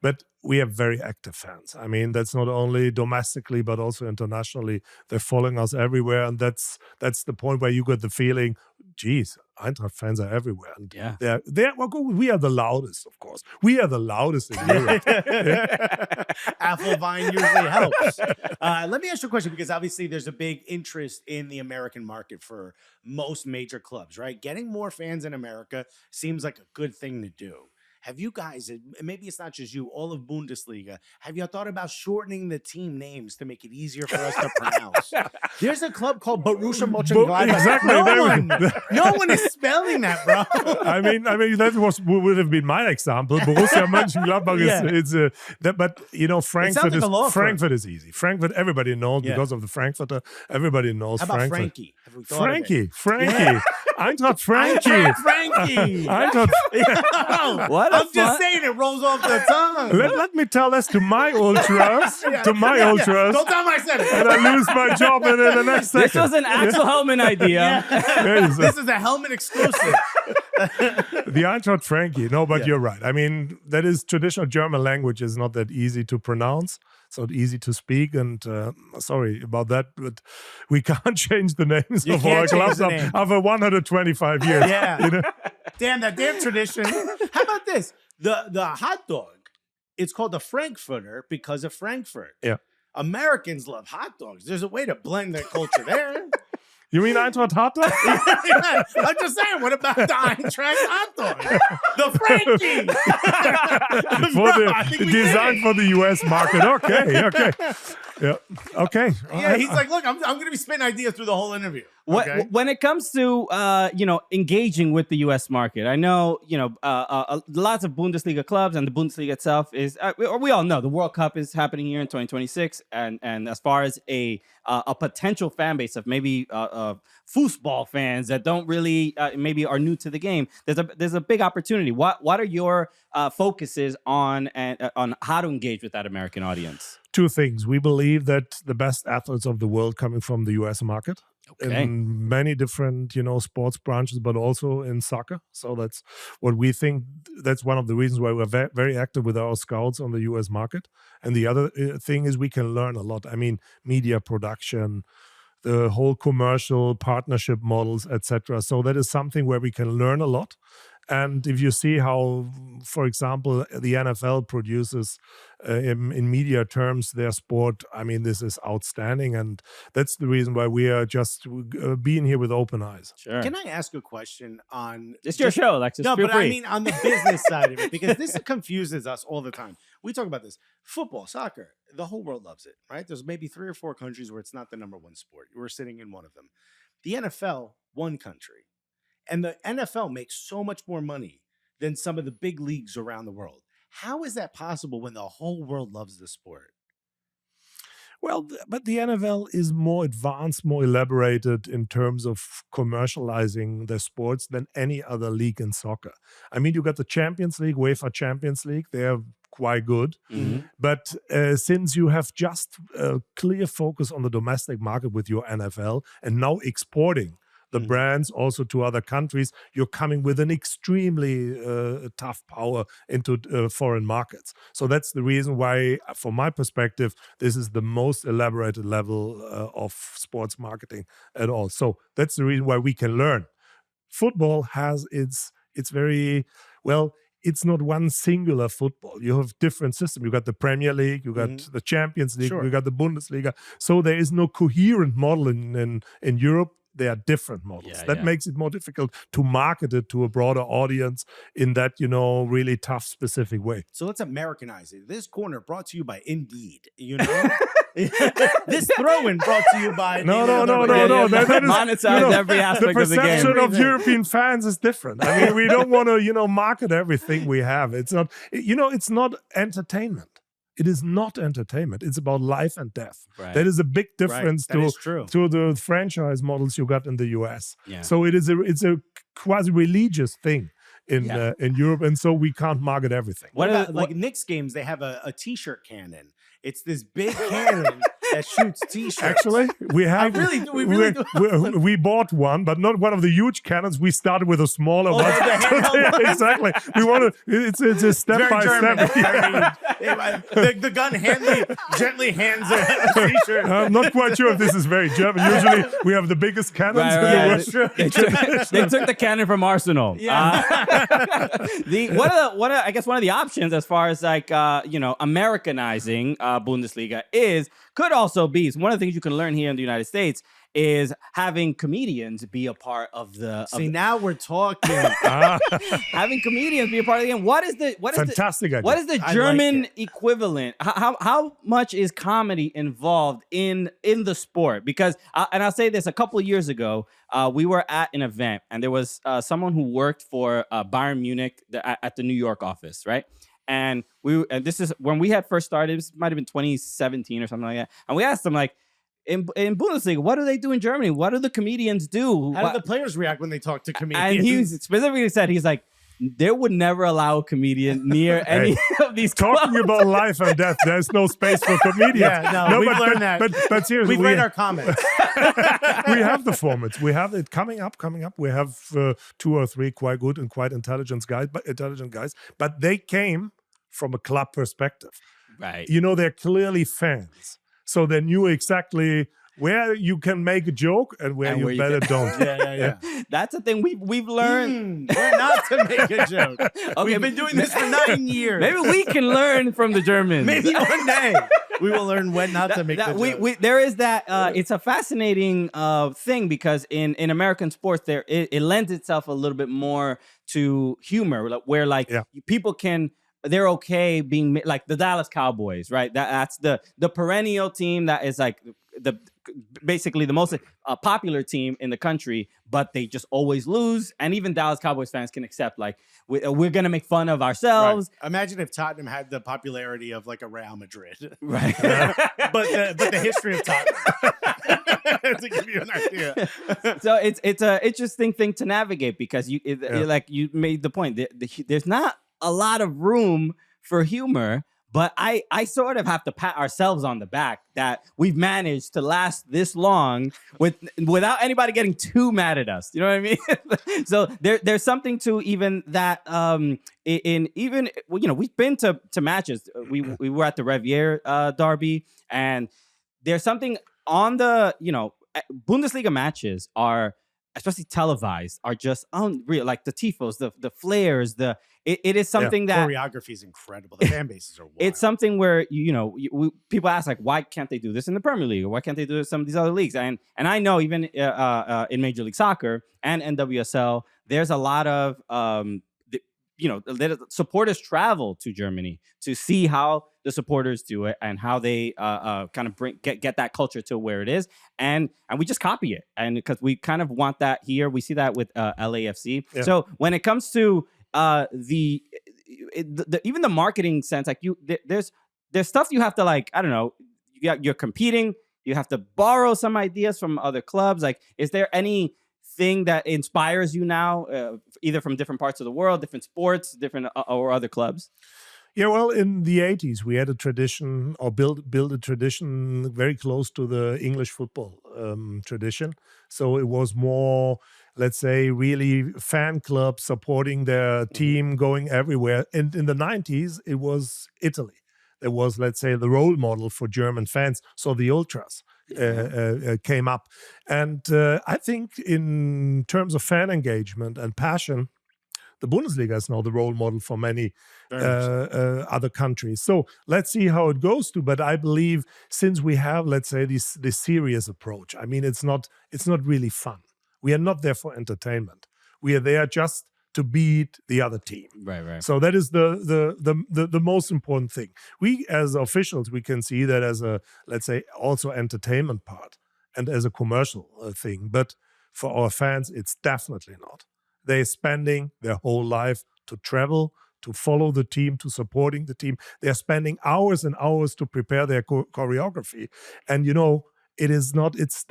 but we have very active fans. I mean, that's not only domestically, but also internationally. They're following us everywhere. And that's the point where you get the feeling, geez, Eintracht fans are everywhere. And we are the loudest, of course. We are the loudest in Europe. Applevine usually helps. Let me ask you a question, because obviously there's a big interest in the American market for most major clubs, right? Getting more fans in America seems like a good thing to do. have you guys, and maybe it's not just you, all of Bundesliga, have you thought about shortening the team names to make it easier for us to pronounce? There's a club called Borussia Mönchengladbach. Exactly. No one is spelling that, bro. I mean, that would have been my example. Borussia Mönchengladbach but you know, Frankfurt is easy. Frankfurt, everybody knows because of the Frankfurter. Everybody knows How about Frankfurt. Frankie? Have we thought of it? Frankie. Eintracht Frankie. What? I'm just saying, it rolls off the tongue. Let me tell this to my ultras. Ultras. Don't tell them I said it. And I lose my job in the next second. This was an Axel Hellmann idea. This is a Hellmann exclusive. The Eintracht Frankie. No, but you're right. I mean, that is traditional German language is not that easy to pronounce. It's not easy to speak, and sorry about that, but we can't change the names of our clubs after 125 years. Yeah. You know? Damn, that damn tradition. How about this? The hot dog, it's called the Frankfurter because of Frankfurt. Yeah. Americans love hot dogs. There's a way to blend their culture there. You mean Eintracht hot dog? I'm just saying, what about the Eintracht hot dog? The Frankie! Designed for the US market. Okay. Yeah. Okay. Yeah, he's like, look, I'm going to be spitting ideas through the whole interview. Okay? When it comes to engaging with the U.S. market, I know lots of Bundesliga clubs, and the Bundesliga itself is we all know the World Cup is happening here in 2026, and as far as a potential fan base of maybe football fans that don't really maybe are new to the game, there's a big opportunity. What are your focuses on how to engage with that American audience? Two things. We believe that the best athletes of the world coming from the US market. Okay. In many different, sports branches, but also in soccer. So that's what we think. That's one of the reasons why we're very active with our scouts on the US market. And the other thing is we can learn a lot. I mean, media production, the whole commercial partnership models, etc. So that is something where we can learn a lot. And if you see how, for example, the NFL produces in media terms their sport, I mean, this is outstanding. And that's the reason why we are just being here with open eyes. Sure. Can I ask a question on... It's your show, Alexis. No, Feel but free. I mean on the business side of it, because this confuses us all the time. We talk about this. Football, soccer, the whole world loves it, right? There's maybe 3 or 4 countries where it's not the number one sport. We're sitting in one of them. The NFL, one country. And the NFL makes so much more money than some of the big leagues around the world. How is that possible when the whole world loves the sport? Well, but the NFL is more advanced, more elaborated in terms of commercializing their sports than any other league in soccer. I mean, you got the Champions League, UEFA Champions League. They're quite good. Mm-hmm. But since you have just a clear focus on the domestic market with your NFL and now exporting the brands also to other countries, you're coming with an extremely tough power into foreign markets. So that's the reason why, from my perspective, this is the most elaborated level of sports marketing at all. So that's the reason why we can learn. Football has it's very, well, it's not one singular football. You have different systems. You got the Premier League, you got the Champions League, you got the Bundesliga. So there is no coherent model in Europe. They are different models. That makes it more difficult to market it to a broader audience in that, really tough, specific way. So let's Americanize it. This corner brought to you by Indeed, This throw-in brought to you by... No. That is, monetize every aspect of the game. The perception of European fans is different. I mean, we don't want to, market everything we have. It's not, it's not entertainment. It is not entertainment. It's about life and death. Right. That is a big difference to the franchise models you got in the US. Yeah. So it's a quasi-religious thing in Europe, and so we can't market everything. What about Knicks games? They have a T-shirt cannon. It's this big cannon that shoots T-shirts. Actually, we have. We bought one, but not one of the huge cannons. We started with a smaller one. Exactly. We want to. It's a step by step. The gun gently hands a T-shirt. I'm not quite sure if this is very German. Usually, we have the biggest cannons. Right. They took the cannon from Arsenal. Yeah. I guess one of the options as far as Americanizing Bundesliga could also be one of the things you can learn here in the United States is having comedians be a part of the. See, now we're talking. Having comedians be a part of the game. What is the Fantastic idea. what is the I German like equivalent? How much is comedy involved in the sport? Because and I'll say this: a couple of years ago, we were at an event, and there was someone who worked for Bayern Munich at the New York office, right? And this is when we had first started. This might have been 2017 or something like that. And we asked them, like, in Bundesliga, what do they do in Germany? What do the comedians do? How do the players react when they talk to comedians? And he specifically said, he's like, they would never allow a comedian near any of these Talking clubs. about life and death, there's no space for comedians. Yeah, no, we've learned that. But seriously, We've read our comments. we have the formats. We have it coming up. We have 2 or 3 quite good and quite intelligent guys, but they came from a club perspective. Right. You know, they're clearly fans, so they knew exactly where you can make a joke and where And you where you better can- don't. Yeah. That's the thing we've learned. Where not to make a joke. Okay, We've been doing this for 9 years. Maybe we can learn from the Germans. Maybe one day we will learn when not to make the joke. There is that. It's a fascinating thing because in American sports, it lends itself a little bit more to humor, where people can. They're okay being like the Dallas Cowboys, right? That's the perennial team that is like basically the most popular team in the country, but they just always lose. And even Dallas Cowboys fans can accept, like, we're gonna make fun of ourselves. Right. Imagine if Tottenham had the popularity of like a Real Madrid, Right? but the history of Tottenham. To give you an idea. So it's an interesting thing to navigate because like you made the point. There's not a lot of room for humor, but I sort of have to pat ourselves on the back that we've managed to last this long without anybody getting too mad at us. You know what I mean? So there's something to even that. We've been to matches. We were at the Riviera derby, and there's something on the Bundesliga matches are, especially televised, are just unreal. Like the tifos, the flares, it is something that choreography is incredible. The fan bases are wild. it's something where people ask, like, why can't they do this in the Premier League, or why can't they do this in some of these other leagues? And I know even in Major League Soccer and NWSL, there's a lot of supporters travel to Germany to see how the supporters do it and how they kind of get that culture to where it is, and we just copy it, and because we kind of want that here. We see that with LAFC. Yeah. So when it comes to even the marketing sense, like there's stuff you have to, like, I don't know, you're competing, you have to borrow some ideas from other clubs. Like, is there anything that inspires you now, either from different parts of the world, different sports, different or other clubs? Yeah, well, in the 80s, we had a tradition, or build a tradition very close to the English football tradition. So it was more, let's say, really fan clubs supporting their team, going everywhere. And in the 90s, it was Italy. It was, let's say, the role model for German fans. So the ultras came up. And I think in terms of fan engagement and passion, the Bundesliga is now the role model for many other countries. So let's see how it goes to. But I believe since we have, let's say, this serious approach, I mean, it's not really fun. We are not there for entertainment. We are there just to beat the other team. Right. So that is the most important thing. We as officials, we can see that as a, let's say, also entertainment part and as a commercial thing. But for our fans, it's definitely not. They're spending their whole life to travel, to follow the team, to supporting the team. They're spending hours and hours to prepare their choreography. And, it is not, it's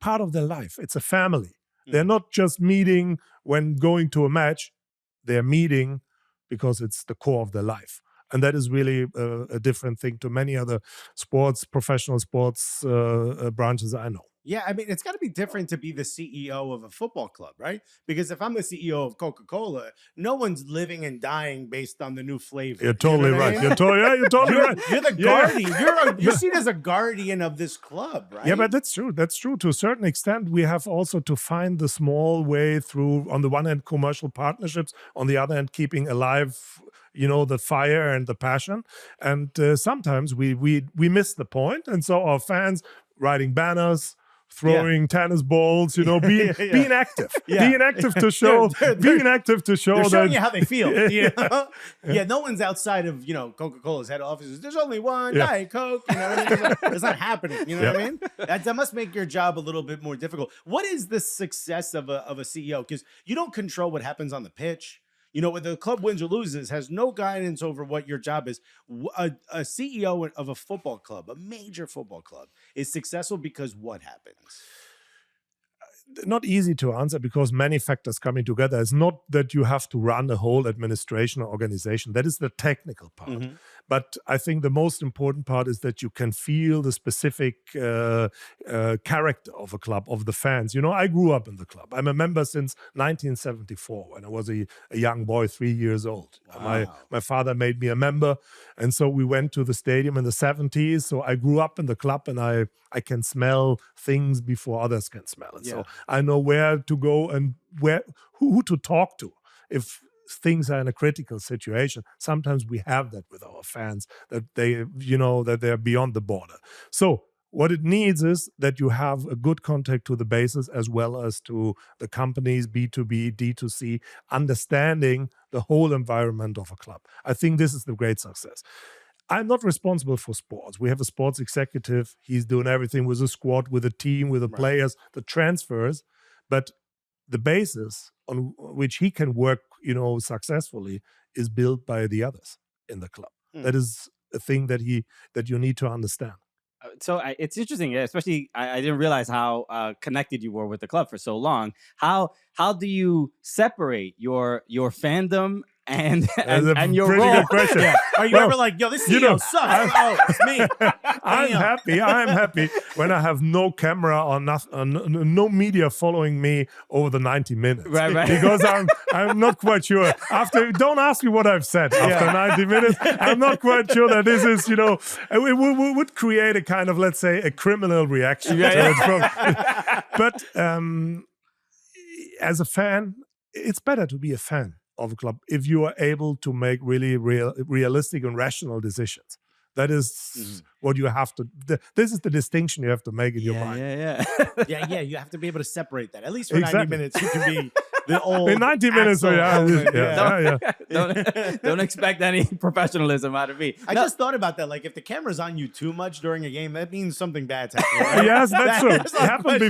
part of their life. It's a family. They're not just meeting when going to a match. They're meeting because it's the core of their life. And that is really a different thing to many other professional sports branches I know. Yeah, I mean, it's got to be different to be the CEO of a football club, right? Because if I'm the CEO of Coca-Cola, no one's living and dying based on the new flavor. You're totally right. I mean? You're totally right. You're the guardian. You're seen as a guardian of this club, right? Yeah, but that's true. That's true. To a certain extent, we have also to find the small way through, on the one hand, commercial partnerships, on the other hand, keeping alive, the fire and the passion. And sometimes we miss the point. And so our fans writing banners, throwing tennis balls, being active, being active to show, being active to show They're showing that you how they feel. Yeah, no one's outside of Coca-Cola's head offices. There's only one Diet Coke. It's not happening. You know what I mean? That must make your job a little bit more difficult. What is the success of a CEO? Because you don't control what happens on the pitch. When the club wins or loses, has no guidance over what your job is. A CEO of a football club, a major football club, is successful because what happens? Not easy to answer because many factors coming together. It's not that you have to run a whole administration or organization. That is the technical part. But I think the most important part is that you can feel the specific character of a club, of the fans. I grew up in the club. I'm a member since 1974 when I was a young boy, 3 years old. Wow. My father made me a member. And so we went to the stadium in the 70s. So I grew up in the club and I can smell things before others can smell it. So I know where to go and who to talk to if things are in a critical situation. Sometimes we have that with our fans, that they're beyond the border. So what it needs is that you have a good contact to the bases as well as to the companies, B2B, D2C, understanding the whole environment of a club. I think this is the great success. I'm not responsible for sports. We have a sports executive. He's doing everything with the squad, with the team, with the players, the transfers. But the basis on which he can work, successfully is built by the others in the club. That is a thing that you need to understand. So it's interesting, especially I didn't realize how connected you were with the club for so long. How do you separate your fandom and your pretty role? good question. Are you ever like, yo, this CEO sucks? Oh, it's me. I'm happy when I have no camera or nothing, no media following me over the 90 minutes. Right. Because I'm not quite sure. Don't ask me what I've said after 90 minutes. I'm not quite sure that this is, it would create a kind of, let's say, a criminal reaction. But as a fan, it's better to be a fan of a club if you are able to make really realistic and rational decisions. That is what you have to. This is the distinction you have to make in your mind. Yeah. You have to be able to separate that. At least for 90 minutes, you can be the old. In 90 minutes, Don't expect any professionalism out of me. I just thought about that. Like, if the camera's on you too much during a game, that means something bad's happening. Right? Yes, that's true. That's not Happened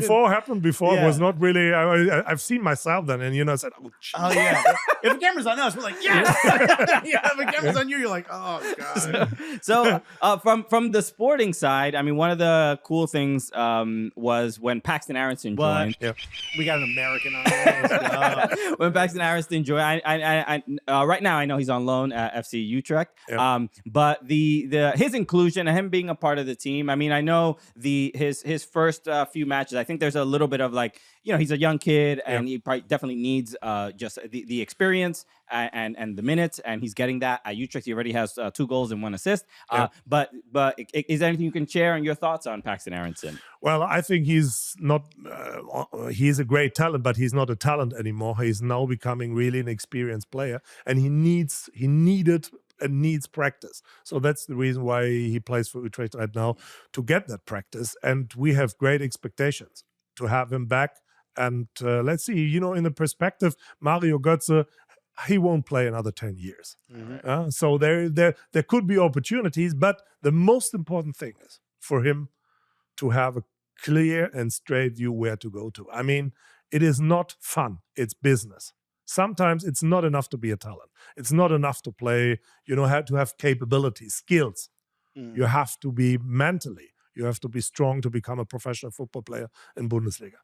before. Yeah. It was not really. I've seen myself then, and I said, "Oh yeah." If the camera's on us, we're like, "Yes." If the camera's on you, you're like, "Oh god." So from the sporting side, I mean, one of the cool things was when Paxton Aronson joined. We got an American on there. When Paxton Aronson joined, I right now I know he's on loan at FC Utrecht. But his inclusion and him being a part of the team. I mean, I know his first few matches. I think there's a little bit of like, he's a young kid and he probably definitely needs just the experience and the minutes, and he's getting that at Utrecht. He already has 2 goals and 1 assist. But is there anything you can share on your thoughts on Paxton Aronson? Well, I think he's not. He's a great talent, but he's not a talent anymore. He's now becoming really an experienced player, and he needed and needs practice. So that's the reason why he plays for Utrecht right now, to get that practice. And we have great expectations to have him back. And let's see, in the perspective, Mario Götze, he won't play another 10 years. So there could be opportunities, but the most important thing is for him to have a clear and straight view where to go to. I mean, it is not fun. It's business. Sometimes it's not enough to be a talent. It's not enough to play, have to have capabilities, skills. You have to be mentally. You have to be strong to become a professional football player in Bundesliga.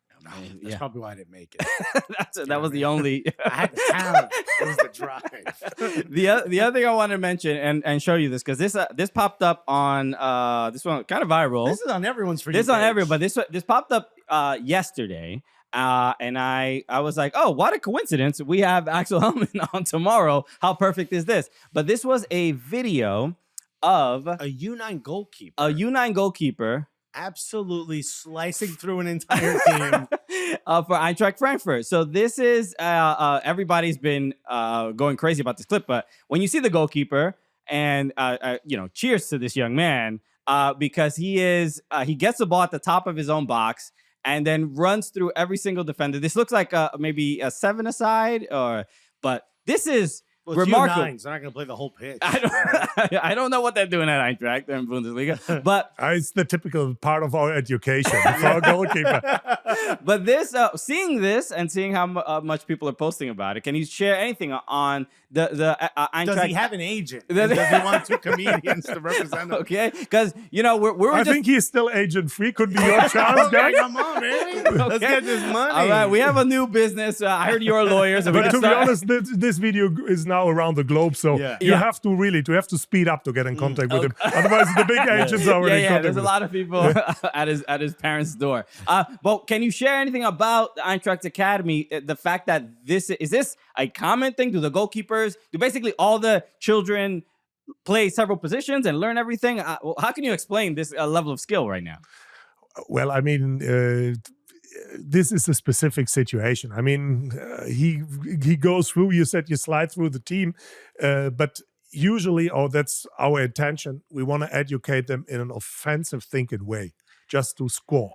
That's probably why I didn't make it. That was the only. I had the talent. It was the drive. The other thing I want to mention and show you this, because this popped up on this one, kind of viral. This is on everyone's for you. This is on page. everyone, but this popped up yesterday. And I was like, oh, what a coincidence. We have Axel Hellmann on tomorrow. How perfect is this? But this was a video of a U9 goalkeeper. A U9 goalkeeper absolutely slicing through an entire team for Eintracht Frankfurt. So this is everybody's been going crazy about this clip, but when you see the goalkeeper and cheers to this young man because he gets the ball at the top of his own box. and then runs through every single defender. This looks like maybe a 7-a-side, but this is Well, it's remarkable. U9s. They're not going to play the whole pitch. I don't know what they're doing at Eintracht in Bundesliga, but It's the typical part of our education for a goalkeeper. but this, seeing this and seeing how much people are posting about it, can you share anything on the Eintracht? Does he have an agent? And does he want 2 comedians to represent him? Okay, because you know we're I just. think he's still agent free. Could be your chance, Okay, guys. come on, man. Let's get this money. All right, we have a new business. I heard you're lawyers. And we But can to be start- honest, this video is now around the globe, so Yeah. you Yeah. have to speed up to get in contact with him. Otherwise, the big agents are already in yeah, contact there's a with lot of people at his parents' door. But can you share anything about the Eintracht Academy? The fact that is this a common thing? Do the goalkeepers, do basically all the children play several positions and learn everything? How can you explain this level of skill right now? Well, I mean, this is a specific situation. I mean, he goes through. You said you slide through the team, but usually, that's our intention. We want to educate them in an offensive thinking way, just to score.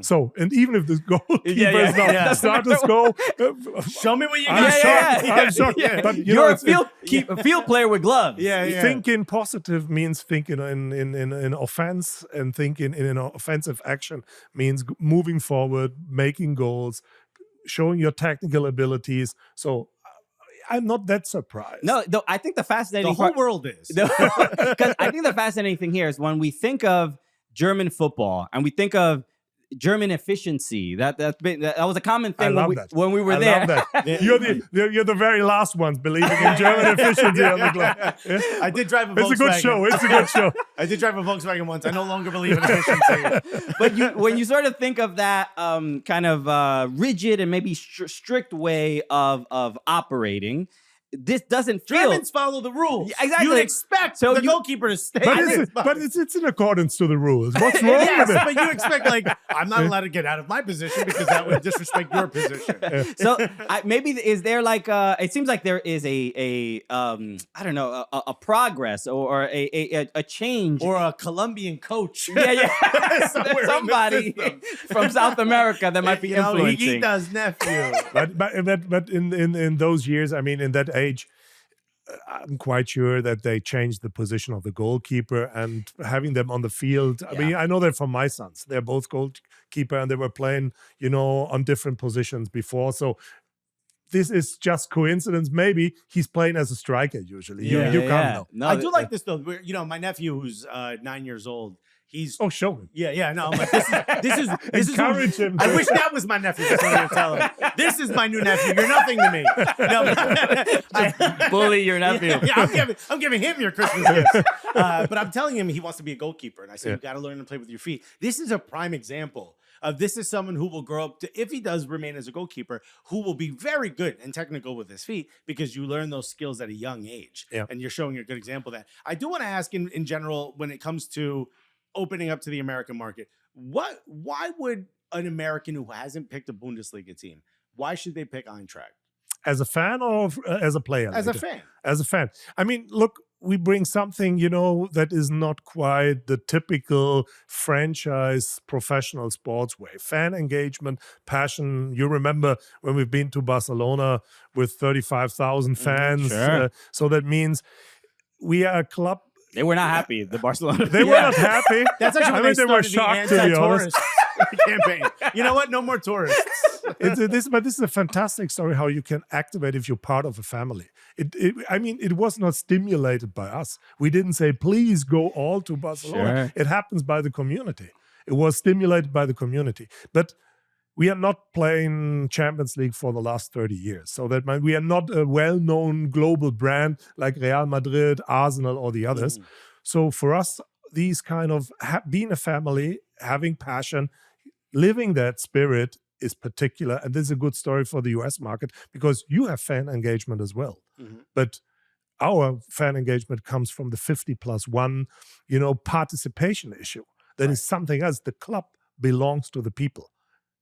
So, and even if the goalkeeper is not start to score, Show me what you I'm got. shocked. yeah. I'm shocked. But you You're know, a field player with gloves. Yeah. thinking positive means thinking in offense, and thinking in an offensive action means moving forward, making goals, showing your technical abilities. So I'm not that surprised. No, I think the fascinating The whole part, world is. because I think the fascinating thing here is when we think of German football and we think of German efficiency. That was a common thing when we were I there. love that. You're the very last ones believing in German efficiency on the club. Yeah? I did drive a Volkswagen. It's a good show. It's a good show. I did drive a Volkswagen once. I no longer believe in efficiency. But when you sort of think of that kind of rigid and maybe strict way of operating, this doesn't feel. Germans follow the rules. Yeah, exactly. You'd expect the goalkeeper to stay. But it's in accordance to the rules. What's wrong Yes, with it? but you expect, like, I'm not allowed to get out of my position because that would disrespect your position. So maybe is there like it seems like there is a I don't know, a progress or a change, Or a Colombian coach. yeah Somewhere in the somebody system. from South America that might be You know, influencing. Higuita's nephew. But in those years, I mean, in that age, I'm quite sure that they changed the position of the goalkeeper and having them on the field. I mean, I know that from my sons. They're both goalkeeper and they were playing, on different positions before. So this is just coincidence. Maybe he's playing as a striker usually. You can't know. No, I do like this, though. My nephew, who's 9 years old, he's Show him. Yeah. No, I'm like, this is Encourage him. I wish that was my nephew. That's what I'm tell him. This is my new nephew. You're nothing to me. No, bully your nephew. Yeah, I'm giving him your Christmas gifts. But I'm telling him he wants to be a goalkeeper, and I said you got to learn to play with your feet. This is a prime example of this is someone who will grow up to, if he does remain as a goalkeeper, who will be very good and technical with his feet because you learn those skills at a young age, and you're showing a good example of that. I do want to ask in general when it comes to opening up to the American market, why would an American who hasn't picked a Bundesliga team, why should they pick Eintracht? As a fan or as a player? As a later? fan. As a fan. I mean, look, we bring something, that is not quite the typical franchise professional sports way. Fan engagement, passion. You remember when we've been to Barcelona with 35,000 fans. Sure. So that means we are a club. They were not happy. The Barcelona. They were not happy. That's actually when I mean, they they were started shocked, to the be honest. anti-tourist campaign. You know what? No more tourists. But this is a fantastic story how you can activate if you're part of a family. It was not stimulated by us. We didn't say, please go all to Barcelona. Sure. It happens by the community. It was stimulated by the community. But we are not playing Champions League for the last 30 years. So that means we are not a well-known global brand like Real Madrid, Arsenal, or the others. So for us, these kind of being a family, having passion, living that spirit is particular. And this is a good story for the US market because you have fan engagement as well. But our fan engagement comes from the 50+1, participation issue. That is something else. The club belongs to the people.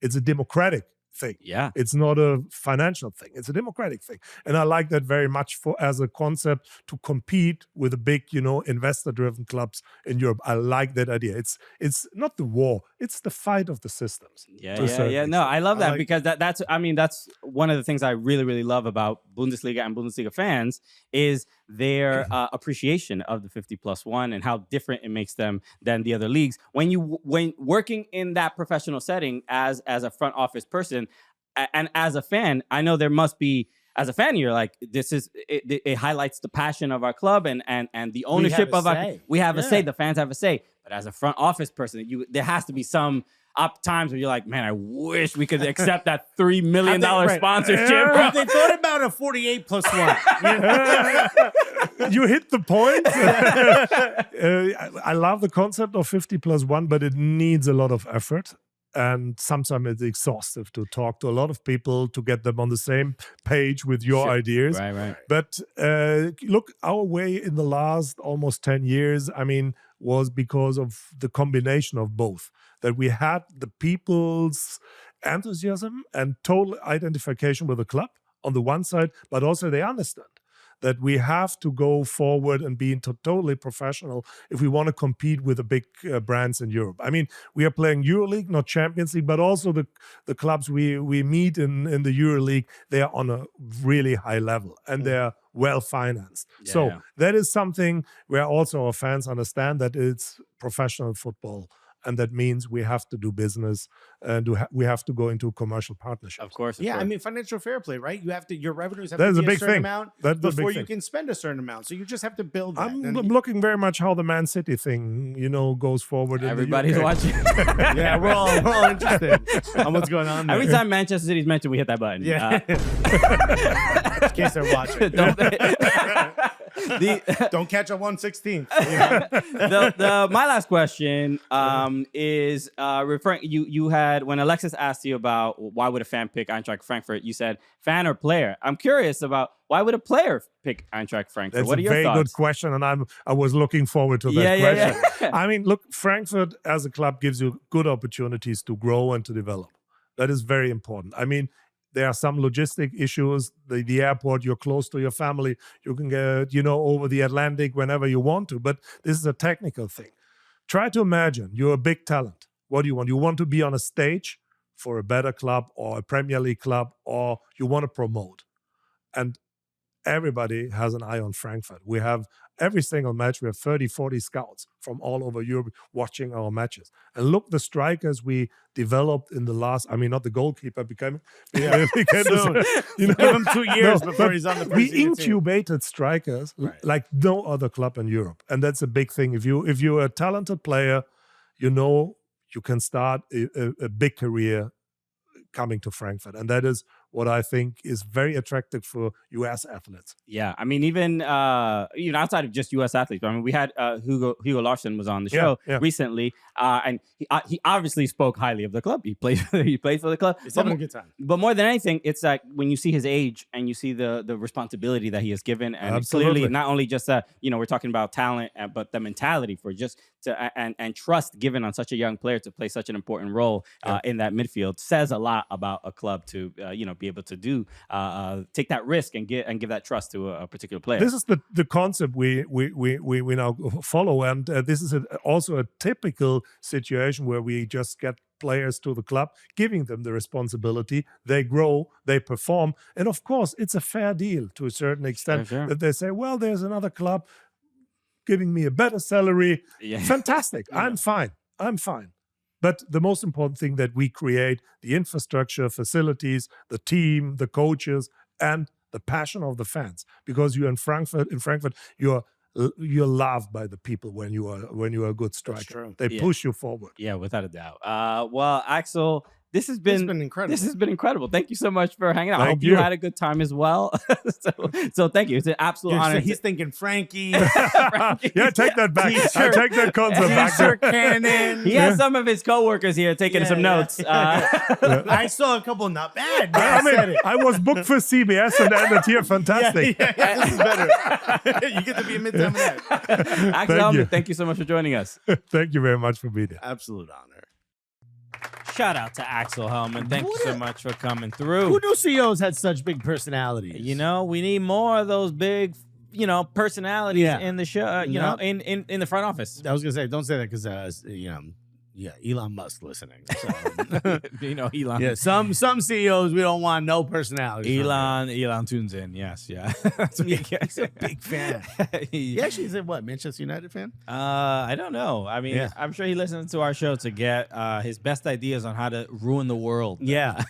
It's a democratic thing. Yeah. It's not a financial thing. It's a democratic thing. And I like that very much as a concept to compete with the big, investor-driven clubs in Europe. I like that idea. It's not the war. It's the fight of the systems. Yeah. No, I love that because that's one of the things I really, really love about Bundesliga and Bundesliga fans is their appreciation of the 50+1 and how different it makes them than the other leagues. When working in that professional setting as a front office person and as a fan, I know there must be. As a fan, you're like, it highlights the passion of our club and the ownership of we have a say. The fans have a say. But as a front office person, there has to be some times where you're like, man, I wish we could accept that $3 million sponsorship. Have they thought about a 48+1? You hit the point. I love the concept of 50+1, but it needs a lot of effort. And sometimes it's exhaustive to talk to a lot of people to get them on the same page with your ideas. Right. But look, our way in the last almost 10 years, was because of the combination of both. That we had the people's enthusiasm and total identification with the club on the one side, but also they understand that we have to go forward and be totally professional if we want to compete with the big brands in Europe. We are playing EuroLeague, not Champions League, but also the clubs we meet in the EuroLeague, they are on a really high level and they're well-financed. So that is something where also our fans understand that it's professional football. And that means we have to do business and we have to go into commercial partnerships. Of course. Financial fair play, right? You have to, your revenues have That is to a be big a certain thing. amount That's the before big you thing. can spend a certain amount. So you just have to build that. I'm looking very much how the Man City thing, goes forward. Everybody's in the UK. watching. Yeah, we're all interested on what's going on there. Every time Manchester City's mentioned, we hit that button. Yeah. In case they're watching. Don't catch a 1/16. My last question is referring. You had when Alexis asked you about why would a fan pick Eintracht Frankfurt, you said fan or player. I'm curious about why would a player pick Eintracht Frankfurt? That's what are your a very thoughts? good question, and I was looking forward to that question. Look, Frankfurt as a club gives you good opportunities to grow and to develop. That is very important. There are some logistic issues. The airport, you're close to your family. You can get, over the Atlantic whenever you want to. But this is a technical thing. Try to imagine you're a big talent. What do you want? You want to be on a stage for a better club or a Premier League club, or you want to promote. And everybody has an eye on Frankfurt. We have every single match, we have 30, 40 scouts from all over Europe watching our matches. And look, the strikers we developed in the last, not the goalkeeper became soon. Give him 2 years before he's on the we team. incubated strikers like no other club in Europe. And that's a big thing. If you're a talented player, you can start a big career coming to Frankfurt. And that is what I think is very attractive for U.S. athletes. Yeah, even outside of just U.S. athletes, we had Hugo Larsson was on the show recently, and he obviously spoke highly of the club. He played for the club. He's having a good time. But more than anything, it's like when you see his age and you see the responsibility that he has given, and clearly not only just we're talking about talent, but the mentality for just and trust given on such a young player to play such an important role in that midfield says a lot about a club to be able to do take that risk and give that trust to a particular player. This is the concept we now follow, and this is also a typical situation where we just get players to the club, giving them the responsibility. They grow, they perform, and of course, it's a fair deal to a certain extent. Sure. That they say, well, there's another club giving me a better salary. Yeah. Fantastic. I'm fine. But the most important thing that we create the infrastructure, facilities, the team, the coaches, and the passion of the fans. Because you're in Frankfurt, you're loved by the people when you are a good striker. They push you forward. Yeah, without a doubt. Well, Axel, this has been incredible. This has been incredible. Thank you so much for hanging out. I hope Thank you you. had a good time as well. so thank you. It's an absolute honor. He's thinking Frankie. Yeah, take that back. I take that concept back. T-shirt cannon. He has some of his coworkers here taking some notes. I saw a couple not bad. I was booked for CBS and ended here. Fantastic. Yeah, this is better. You get to be a midterm net. Axel Hellmann, thank you so much for joining us. Thank you very much for being here. Absolute honor. shout out to Axel Hellmann. Thank you so much for coming through. Who knew CEOs had such big personalities? You know, we need more of those big, personalities in the show. You know, in the front office. I was gonna say, don't say that because Elon Musk listening. So. Elon. Yeah, some CEOs we don't want no personality. Elon tunes in. Yes, yeah. He's a big fan. He actually said what? Manchester United fan? I don't know. I mean, I'm sure he listens to our show to get his best ideas on how to ruin the world. Yeah.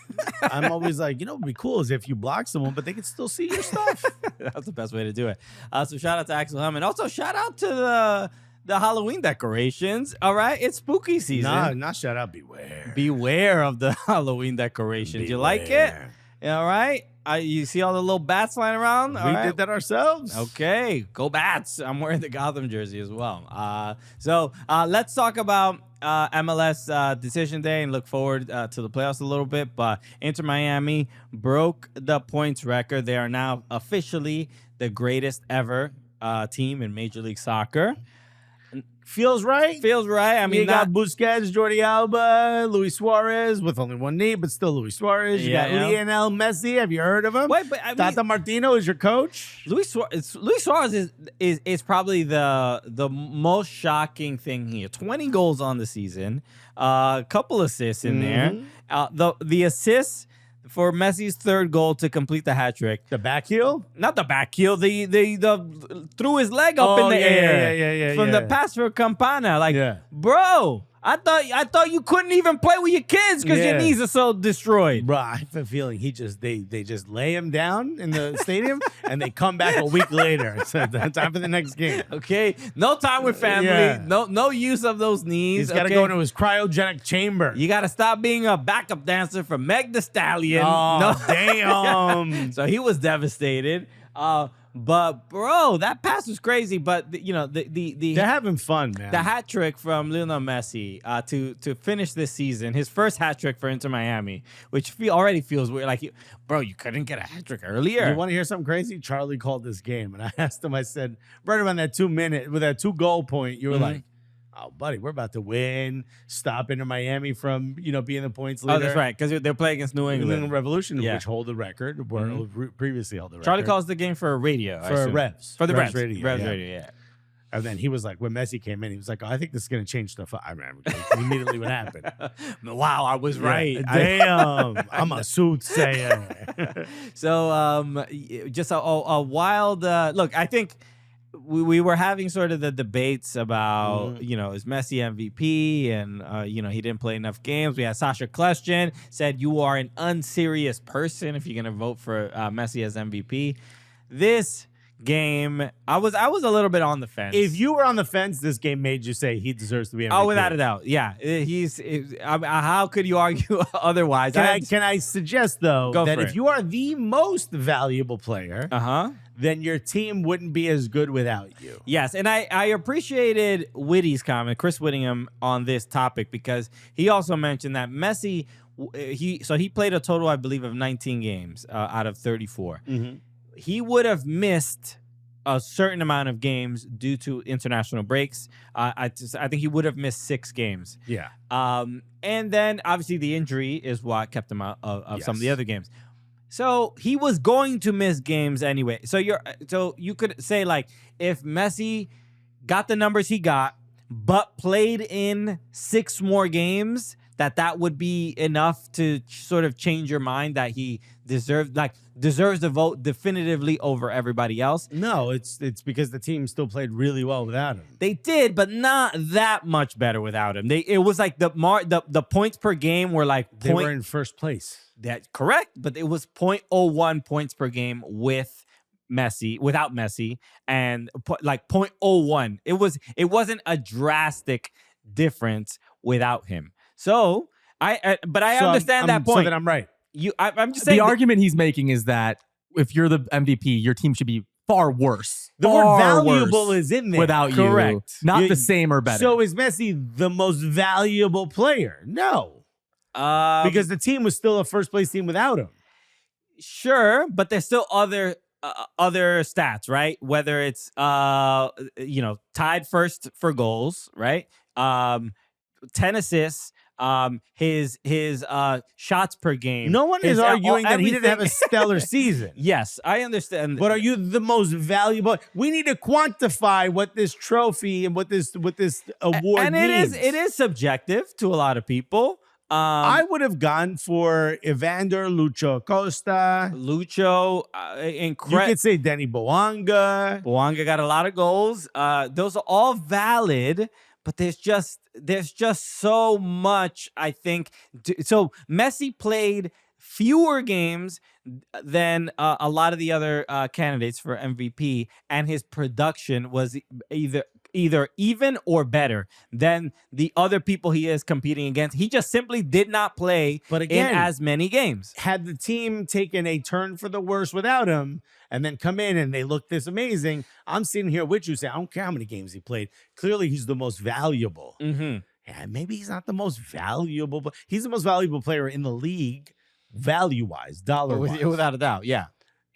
I'm always like, what'd be cool is if you block someone, but they can still see your stuff. That's the best way to do it. So shout out to Axel Hellmann. Also, shout out to the Halloween decorations. All right, it's spooky season. Nah, not shout out. Beware. Beware of the Halloween decorations. You like it? All right. You see all the little bats flying around? We did that ourselves. Okay, go Bats. I'm wearing the Gotham jersey as well. So let's talk about MLS Decision Day and look forward to the playoffs a little bit. But Inter Miami broke the points record. They are now officially the greatest ever team in Major League Soccer. Feels right. Feels right. I mean, you got Busquets, Jordi Alba, Luis Suarez with only one knee, but still Luis Suarez. You got Lionel Messi. Have you heard of him? Wait, but I mean, Tata Martino is your coach. Luis Suarez is probably the most shocking thing here. 20 goals on the season, a couple assists in there. The assists for Messi's third goal to complete the hat trick. The back heel? Not the back heel. The threw his leg up in the air. From the pass for Campana. Like, bro, I thought you couldn't even play with your kids because your knees are so destroyed. Bro, I have a feeling they just lay him down in the stadium and they come back a week later. It's time for the next game. Okay, no time with family. Yeah. No use of those knees. He's got to go into his cryogenic chamber. You got to stop being a backup dancer for Meg Thee Stallion. Oh, damn. So he was devastated. But bro, that pass was crazy. But they're having fun, man. The hat trick from Lionel Messi to finish this season, his first hat trick for Inter Miami, which already feels weird. Like, bro, you couldn't get a hat trick earlier. You want to hear something crazy? Charlie called this game, and I asked him. I said, right around that 2 minute with that 2-goal point, you were like, "Oh, buddy, we're about to win. Stop Inter Miami from being the points leader." Oh, that's right, because they're playing against New England Revolution, which hold the record, previously held the record. Charlie calls the game for radio, for Revs, for the Revs radio, radio. And then he was like, when Messi came in, he was like, "Oh, I think this is going to change stuff." I remember immediately what happened. Wow, I was right. Damn, I'm a soothsayer. So, just a wild look. I think we were having sort of the debates about, is Messi MVP and, he didn't play enough games. We had Sasha Kleshchen said, you are an unserious person if you're going to vote for Messi as MVP. This game, I was a little bit on the fence. If you were on the fence, this game made you say he deserves to be MVP. Oh, without a doubt. Yeah. How could you argue otherwise? Can I suggest, though, that if you are the most valuable player, then your team wouldn't be as good without you. Yes, and I appreciated Whitty's comment, Chris Whittingham, on this topic, because he also mentioned that Messi, he played a total, I believe, of 19 games out of 34. He would have missed a certain amount of games due to international breaks. I think he would have missed 6 games. Yeah. And then, obviously, the injury is what kept him out of some of the other games. So he was going to miss games anyway. So you could say, like, if Messi got the numbers he got, but played in 6 more games, that would be enough to sort of change your mind that he deserves the vote definitively over everybody else. No, it's because the team still played really well without him. They did, but not that much better without him. It was like the points per game were like they were in first place. That's correct, but it was 0.01 points per game without Messi, and like 0.01. It wasn't a drastic difference without him. So I understand that point. So that I'm right. I'm just saying the argument he's making is that if you're the MVP, your team should be far worse. The word valuable is in there. Without you. Not the same or better. So is Messi the most valuable player? No. Because the team was still a first place team without him. Sure, but there's still other stats, right? Whether it's tied first for goals, right? 10 assists, his shots per game. No one is arguing that he didn't have a everything. stellar season. Yes, I understand. But are you the most valuable? We need to quantify what this trophy and what this award and means. it is subjective to a lot of people. I would have gone for Evander Lucho Costa. Lucho, You could say Denny Boanga. Boanga got a lot of goals. Those are all valid, but there's just so much, I think. So Messi played fewer games than a lot of the other candidates for MVP, and his production was either even or better than the other people he is competing against. He just simply did not play But again, in as many games. Had the team taken a turn for the worse without him and then come in and they look this amazing, I'm sitting here with you saying, I don't care how many games he played. Clearly, he's the most valuable. Mm-hmm. Yeah, maybe he's not the most valuable, but he's the most valuable player in the league, value-wise, dollar-wise. Without a doubt, yeah.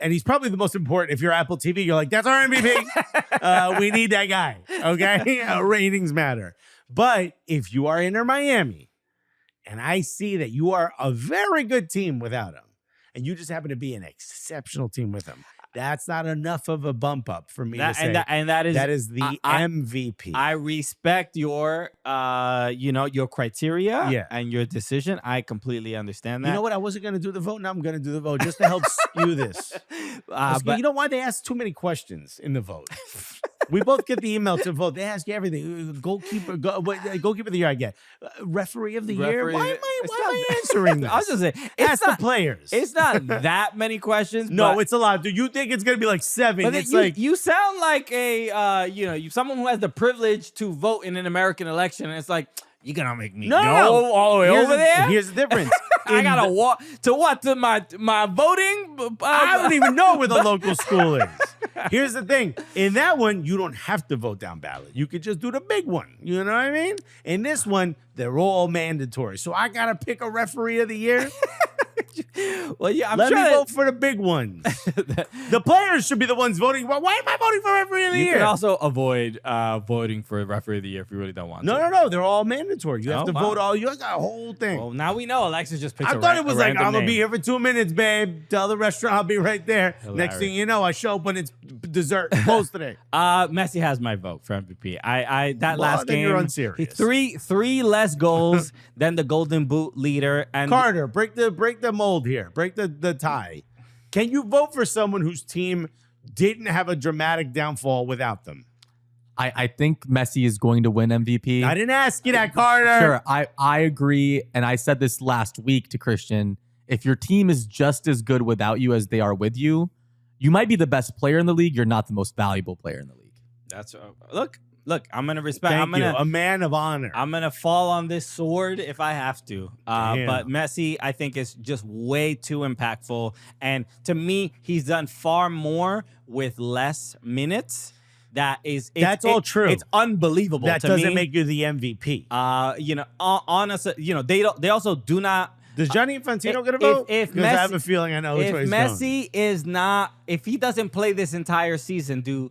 And he's probably the most important. If you're Apple TV, you're like, that's our MVP. We need that guy. Okay? Ratings matter. But if you are Inter Miami, and I see that you are a very good team without him, and you just happen to be an exceptional team with him, that's not enough of a bump up for me to say. And that is the MVP. I respect your your criteria, Yeah. and your decision. I completely understand that. You know what? I wasn't going to do the vote. Now I'm going to do the vote just to help skew this. But You know why? They ask too many questions in the vote. We both get the email to vote. They ask you everything. Goalkeeper of the year I get. Referee of the year. Referee- Why am It's I answering this? I was just saying, Ask the players. It's not that many questions. No, but, it's a lot. Do you think it's going to be like 7? But It's you, like you sound like someone who has the privilege to vote in an American election, and it's like, you're gonna make me go all the way over there. Here's the difference. I gotta walk to my voting. I don't even know where the local school is. Here's the thing. In that one, you don't have to vote down ballot. You could just do the big one. You know what I mean? In this one, they're all mandatory. So I got to pick a referee of the year. Well, yeah, Let me vote for the big ones. The players should be the ones voting. Why am I voting for referee of the You year? can also avoid voting for referee of the year if you really don't want to. No. They're all mandatory. You have Oh, to wow. vote all. You got a whole thing. Well, now we know. Alexis just picked I a thought ra- it was a like, random I'm going to be name. here for 2 minutes, babe. Tell the restaurant I'll be right there. Next Hilarious. thing you know, I show up when it's dessert close today. Messi has my vote for MVP. That last then game, you're unserious. Three less goals than the Golden Boot leader. And Carter, break the mold here. Break the tie. Can you vote for someone whose team didn't have a dramatic downfall without them? I think Messi is going to win MVP. I didn't ask you that, Carter. Sure, I agree. And I said this last week to Christian. If your team is just as good without you as they are with you, you might be the best player in the league. You're not the most valuable player in the league. that's look. I'm gonna respect. Thank you. A man of honor. I'm gonna fall on this sword if I have to. Damn. But Messi, I think, is just way too impactful. And to me, he's done far more with less minutes. That's all true. It's unbelievable. That to doesn't me. make you the MVP. Honestly, they also do not. Does Gianni Infantino get a vote? If Because I have a feeling I know which way if he's going. Messi is not, if he doesn't play this entire season, do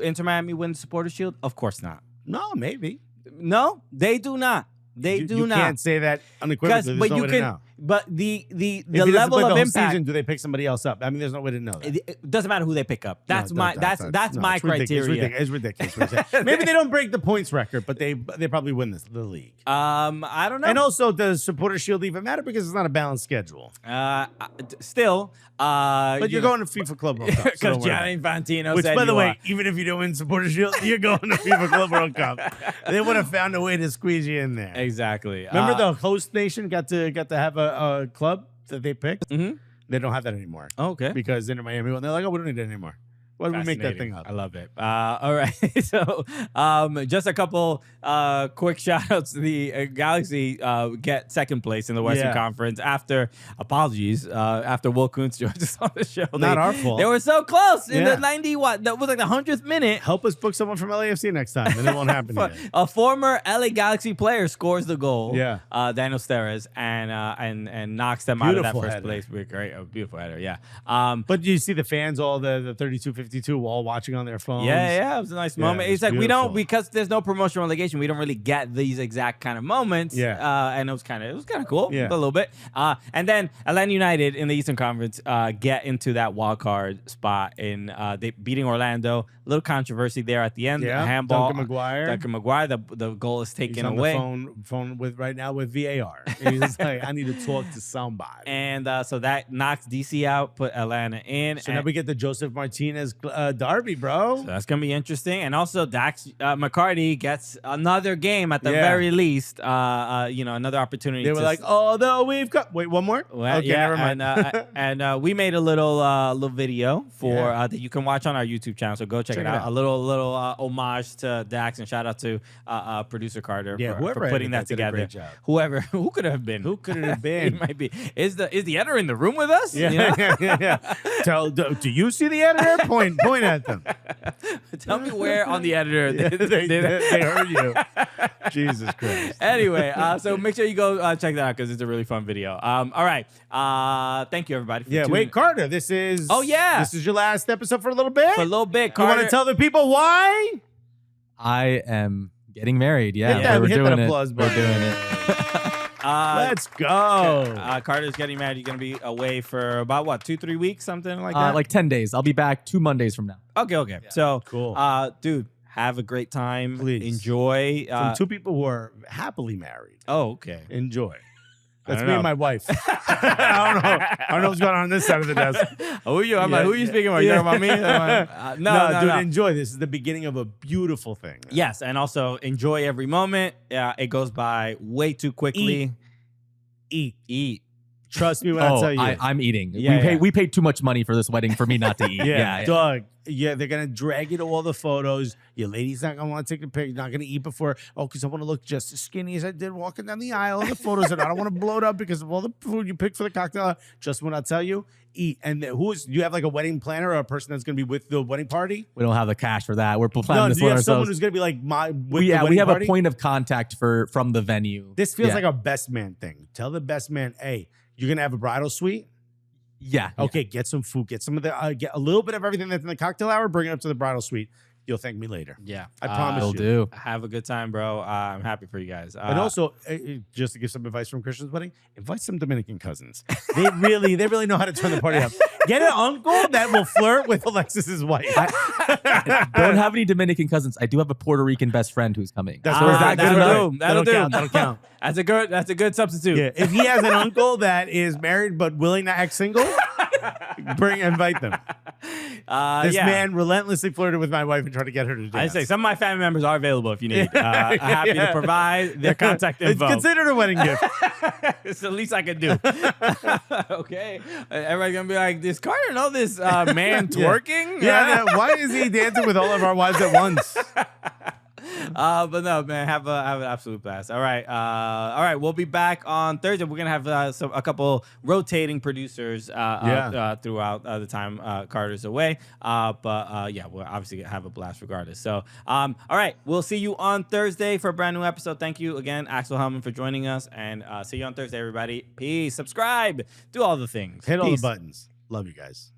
Inter Miami win the Supporters Shield? Of course not. No, maybe. No, they do not. They do you not. can't say that unequivocally. There's no way to know. But the If he doesn't level play of the whole impact. season, do they pick somebody else up? I mean, there's no way to know that. It doesn't matter who they pick up. That's No, my that's no, my it's ridiculous. criteria. It's ridiculous. Maybe they don't break the points record, but they probably win the league. I don't know. And also, does Supporter Shield even matter because it's not a balanced schedule? Still, But you're going to FIFA Club World Cup. so because don't worry about Gianni it. Infantino Which, said by the you way, are. even if you don't win Supporter Shield, you're going to FIFA Club World Cup. They would have found a way to squeeze you in there. Exactly. Remember the host nation got to have a club that they picked? Mhm. They don't have that anymore. Okay. Because Inter Miami, and they're like, oh, we don't need it anymore. Why did we make that thing up? I love it. All right. So just a couple quick shout outs. The Galaxy get second place in the Western Yeah. Conference after after Will Kuntz joined us on the show. Not our fault. They were so close in Yeah. the 90 what? That was like the 100th minute. Help us book someone from LAFC next time, and it won't happen again. A former LA Galaxy player scores the goal. Yeah. Daniel Steres and knocks them Beautiful out of that first header. place. Great, a beautiful header. Yeah. But you see the fans, all the 32, 50 52 all watching on their phones. Yeah, it was a nice moment. it It's was like we don't, beautiful. because there's no promotion relegation, we don't really get these exact kind of moments. And it was kind of cool, Yeah. a little bit. And then Atlanta United in the Eastern Conference get into that wild card spot in they beating Orlando. A little controversy there at the end. Yeah, A handball. Duncan McGuire. Duncan McGuire. The goal is taken He's on away. the phone with right now with VAR. He's just like, I need to talk to somebody. And so that knocks DC out, put Atlanta in. So now we get the Joseph Martinez derby, bro. So that's gonna be interesting, and also Dax McCarty gets another game at the Yeah. very least. Another opportunity. They were like, although we've got wait one more. Well, Okay, yeah, never mind. and we made a little video for that you can watch on our YouTube channel. So go check it out. A little homage to Dax, and shout out to producer Carter whoever for putting that edited that did a together. great job. Who could it have been? Who could it have It been? might be. Is the editor in the room with us? Yeah, You know? yeah. Do you see the editor? Point at them. Tell me where on the editor they heard you. Jesus Christ. Anyway, so make sure you go check that out because it's a really fun video. All right. Thank you, everybody. For tuning Wait, Carter, this is... Oh, yeah. This is your last episode for a little bit? for a little bit. You Carter, want to tell the people why? I am getting married. Yeah, Hit that- we're hit doing that it. applause We're button. doing it. Let's go. Carter's getting married. You're going to be away for about, 2-3 weeks, something like that? Like 10 days. I'll be back 2 Mondays from now. Okay. So, Cool. Dude, have a great time. Please. Enjoy. From two people who are happily married. Oh, okay. Enjoy. That's don't me know. and my wife. I don't know what's going on this side of the desk. Who are you? I'm Yeah, like, who are you speaking about? You yeah. talking about me? No, Dude, no. enjoy. This is the beginning of a beautiful thing. Yes, and also enjoy every moment. It goes by way too quickly. Eat. Trust me when I tell you. I'm eating. Yeah, We paid too much money for this wedding for me not to eat. Yeah, Doug. Yeah, they're gonna drag you to all the photos. Your lady's not gonna want to take the picture. Not gonna eat before. Oh, because I want to look just as skinny as I did walking down the aisle in the photos, and I don't want to blow it up because of all the food you picked for the cocktail. Just when I tell you, eat. And do you have like a wedding planner or a person that's gonna be with the wedding party? We don't have the cash for that. We're planning No, this do you one have someone ourselves. who's gonna be like We have party? a point of contact from the venue. This feels Yeah. like a best man thing. Tell the best man, hey, you're gonna have a bridal suite. Yeah. Okay, get some food. Get some of the get a little bit of everything that's in the cocktail hour. Bring it up to the bridal suite. You'll thank me later. Yeah. I promise Will you. do. Have a good time, bro. I'm happy for you guys. And also, just to give some advice from Christian's wedding, invite some Dominican cousins. They really know how to turn the party up. Get an uncle that will flirt with Alexis's wife. Don't have any Dominican cousins. I do have a Puerto Rican best friend who's coming. That's So is that good enough? do. That'll do. count. That'll count. That's a good substitute. Yeah, if he has an uncle that is married but willing to act single, invite them. This man relentlessly flirted with my wife and tried to get her to dance. I say some of my family members are available if you need. Happy to provide their contact info. It's considered a wedding gift. It's the least I can do. Okay. Everybody's gonna be like, "Does Carter know this man twerking?" Yeah, why is he dancing with all of our wives at once? But no, man, have an absolute blast. All right. We'll be back on Thursday. We're gonna have a couple rotating producers throughout the time Carter's away. We'll obviously have a blast regardless. So, all right, we'll see you on Thursday for a brand new episode. Thank you again, Axel Hellmann, for joining us, and see you on Thursday, everybody. Peace. Subscribe. Do all the things. Hit all the Peace. buttons. Love you guys.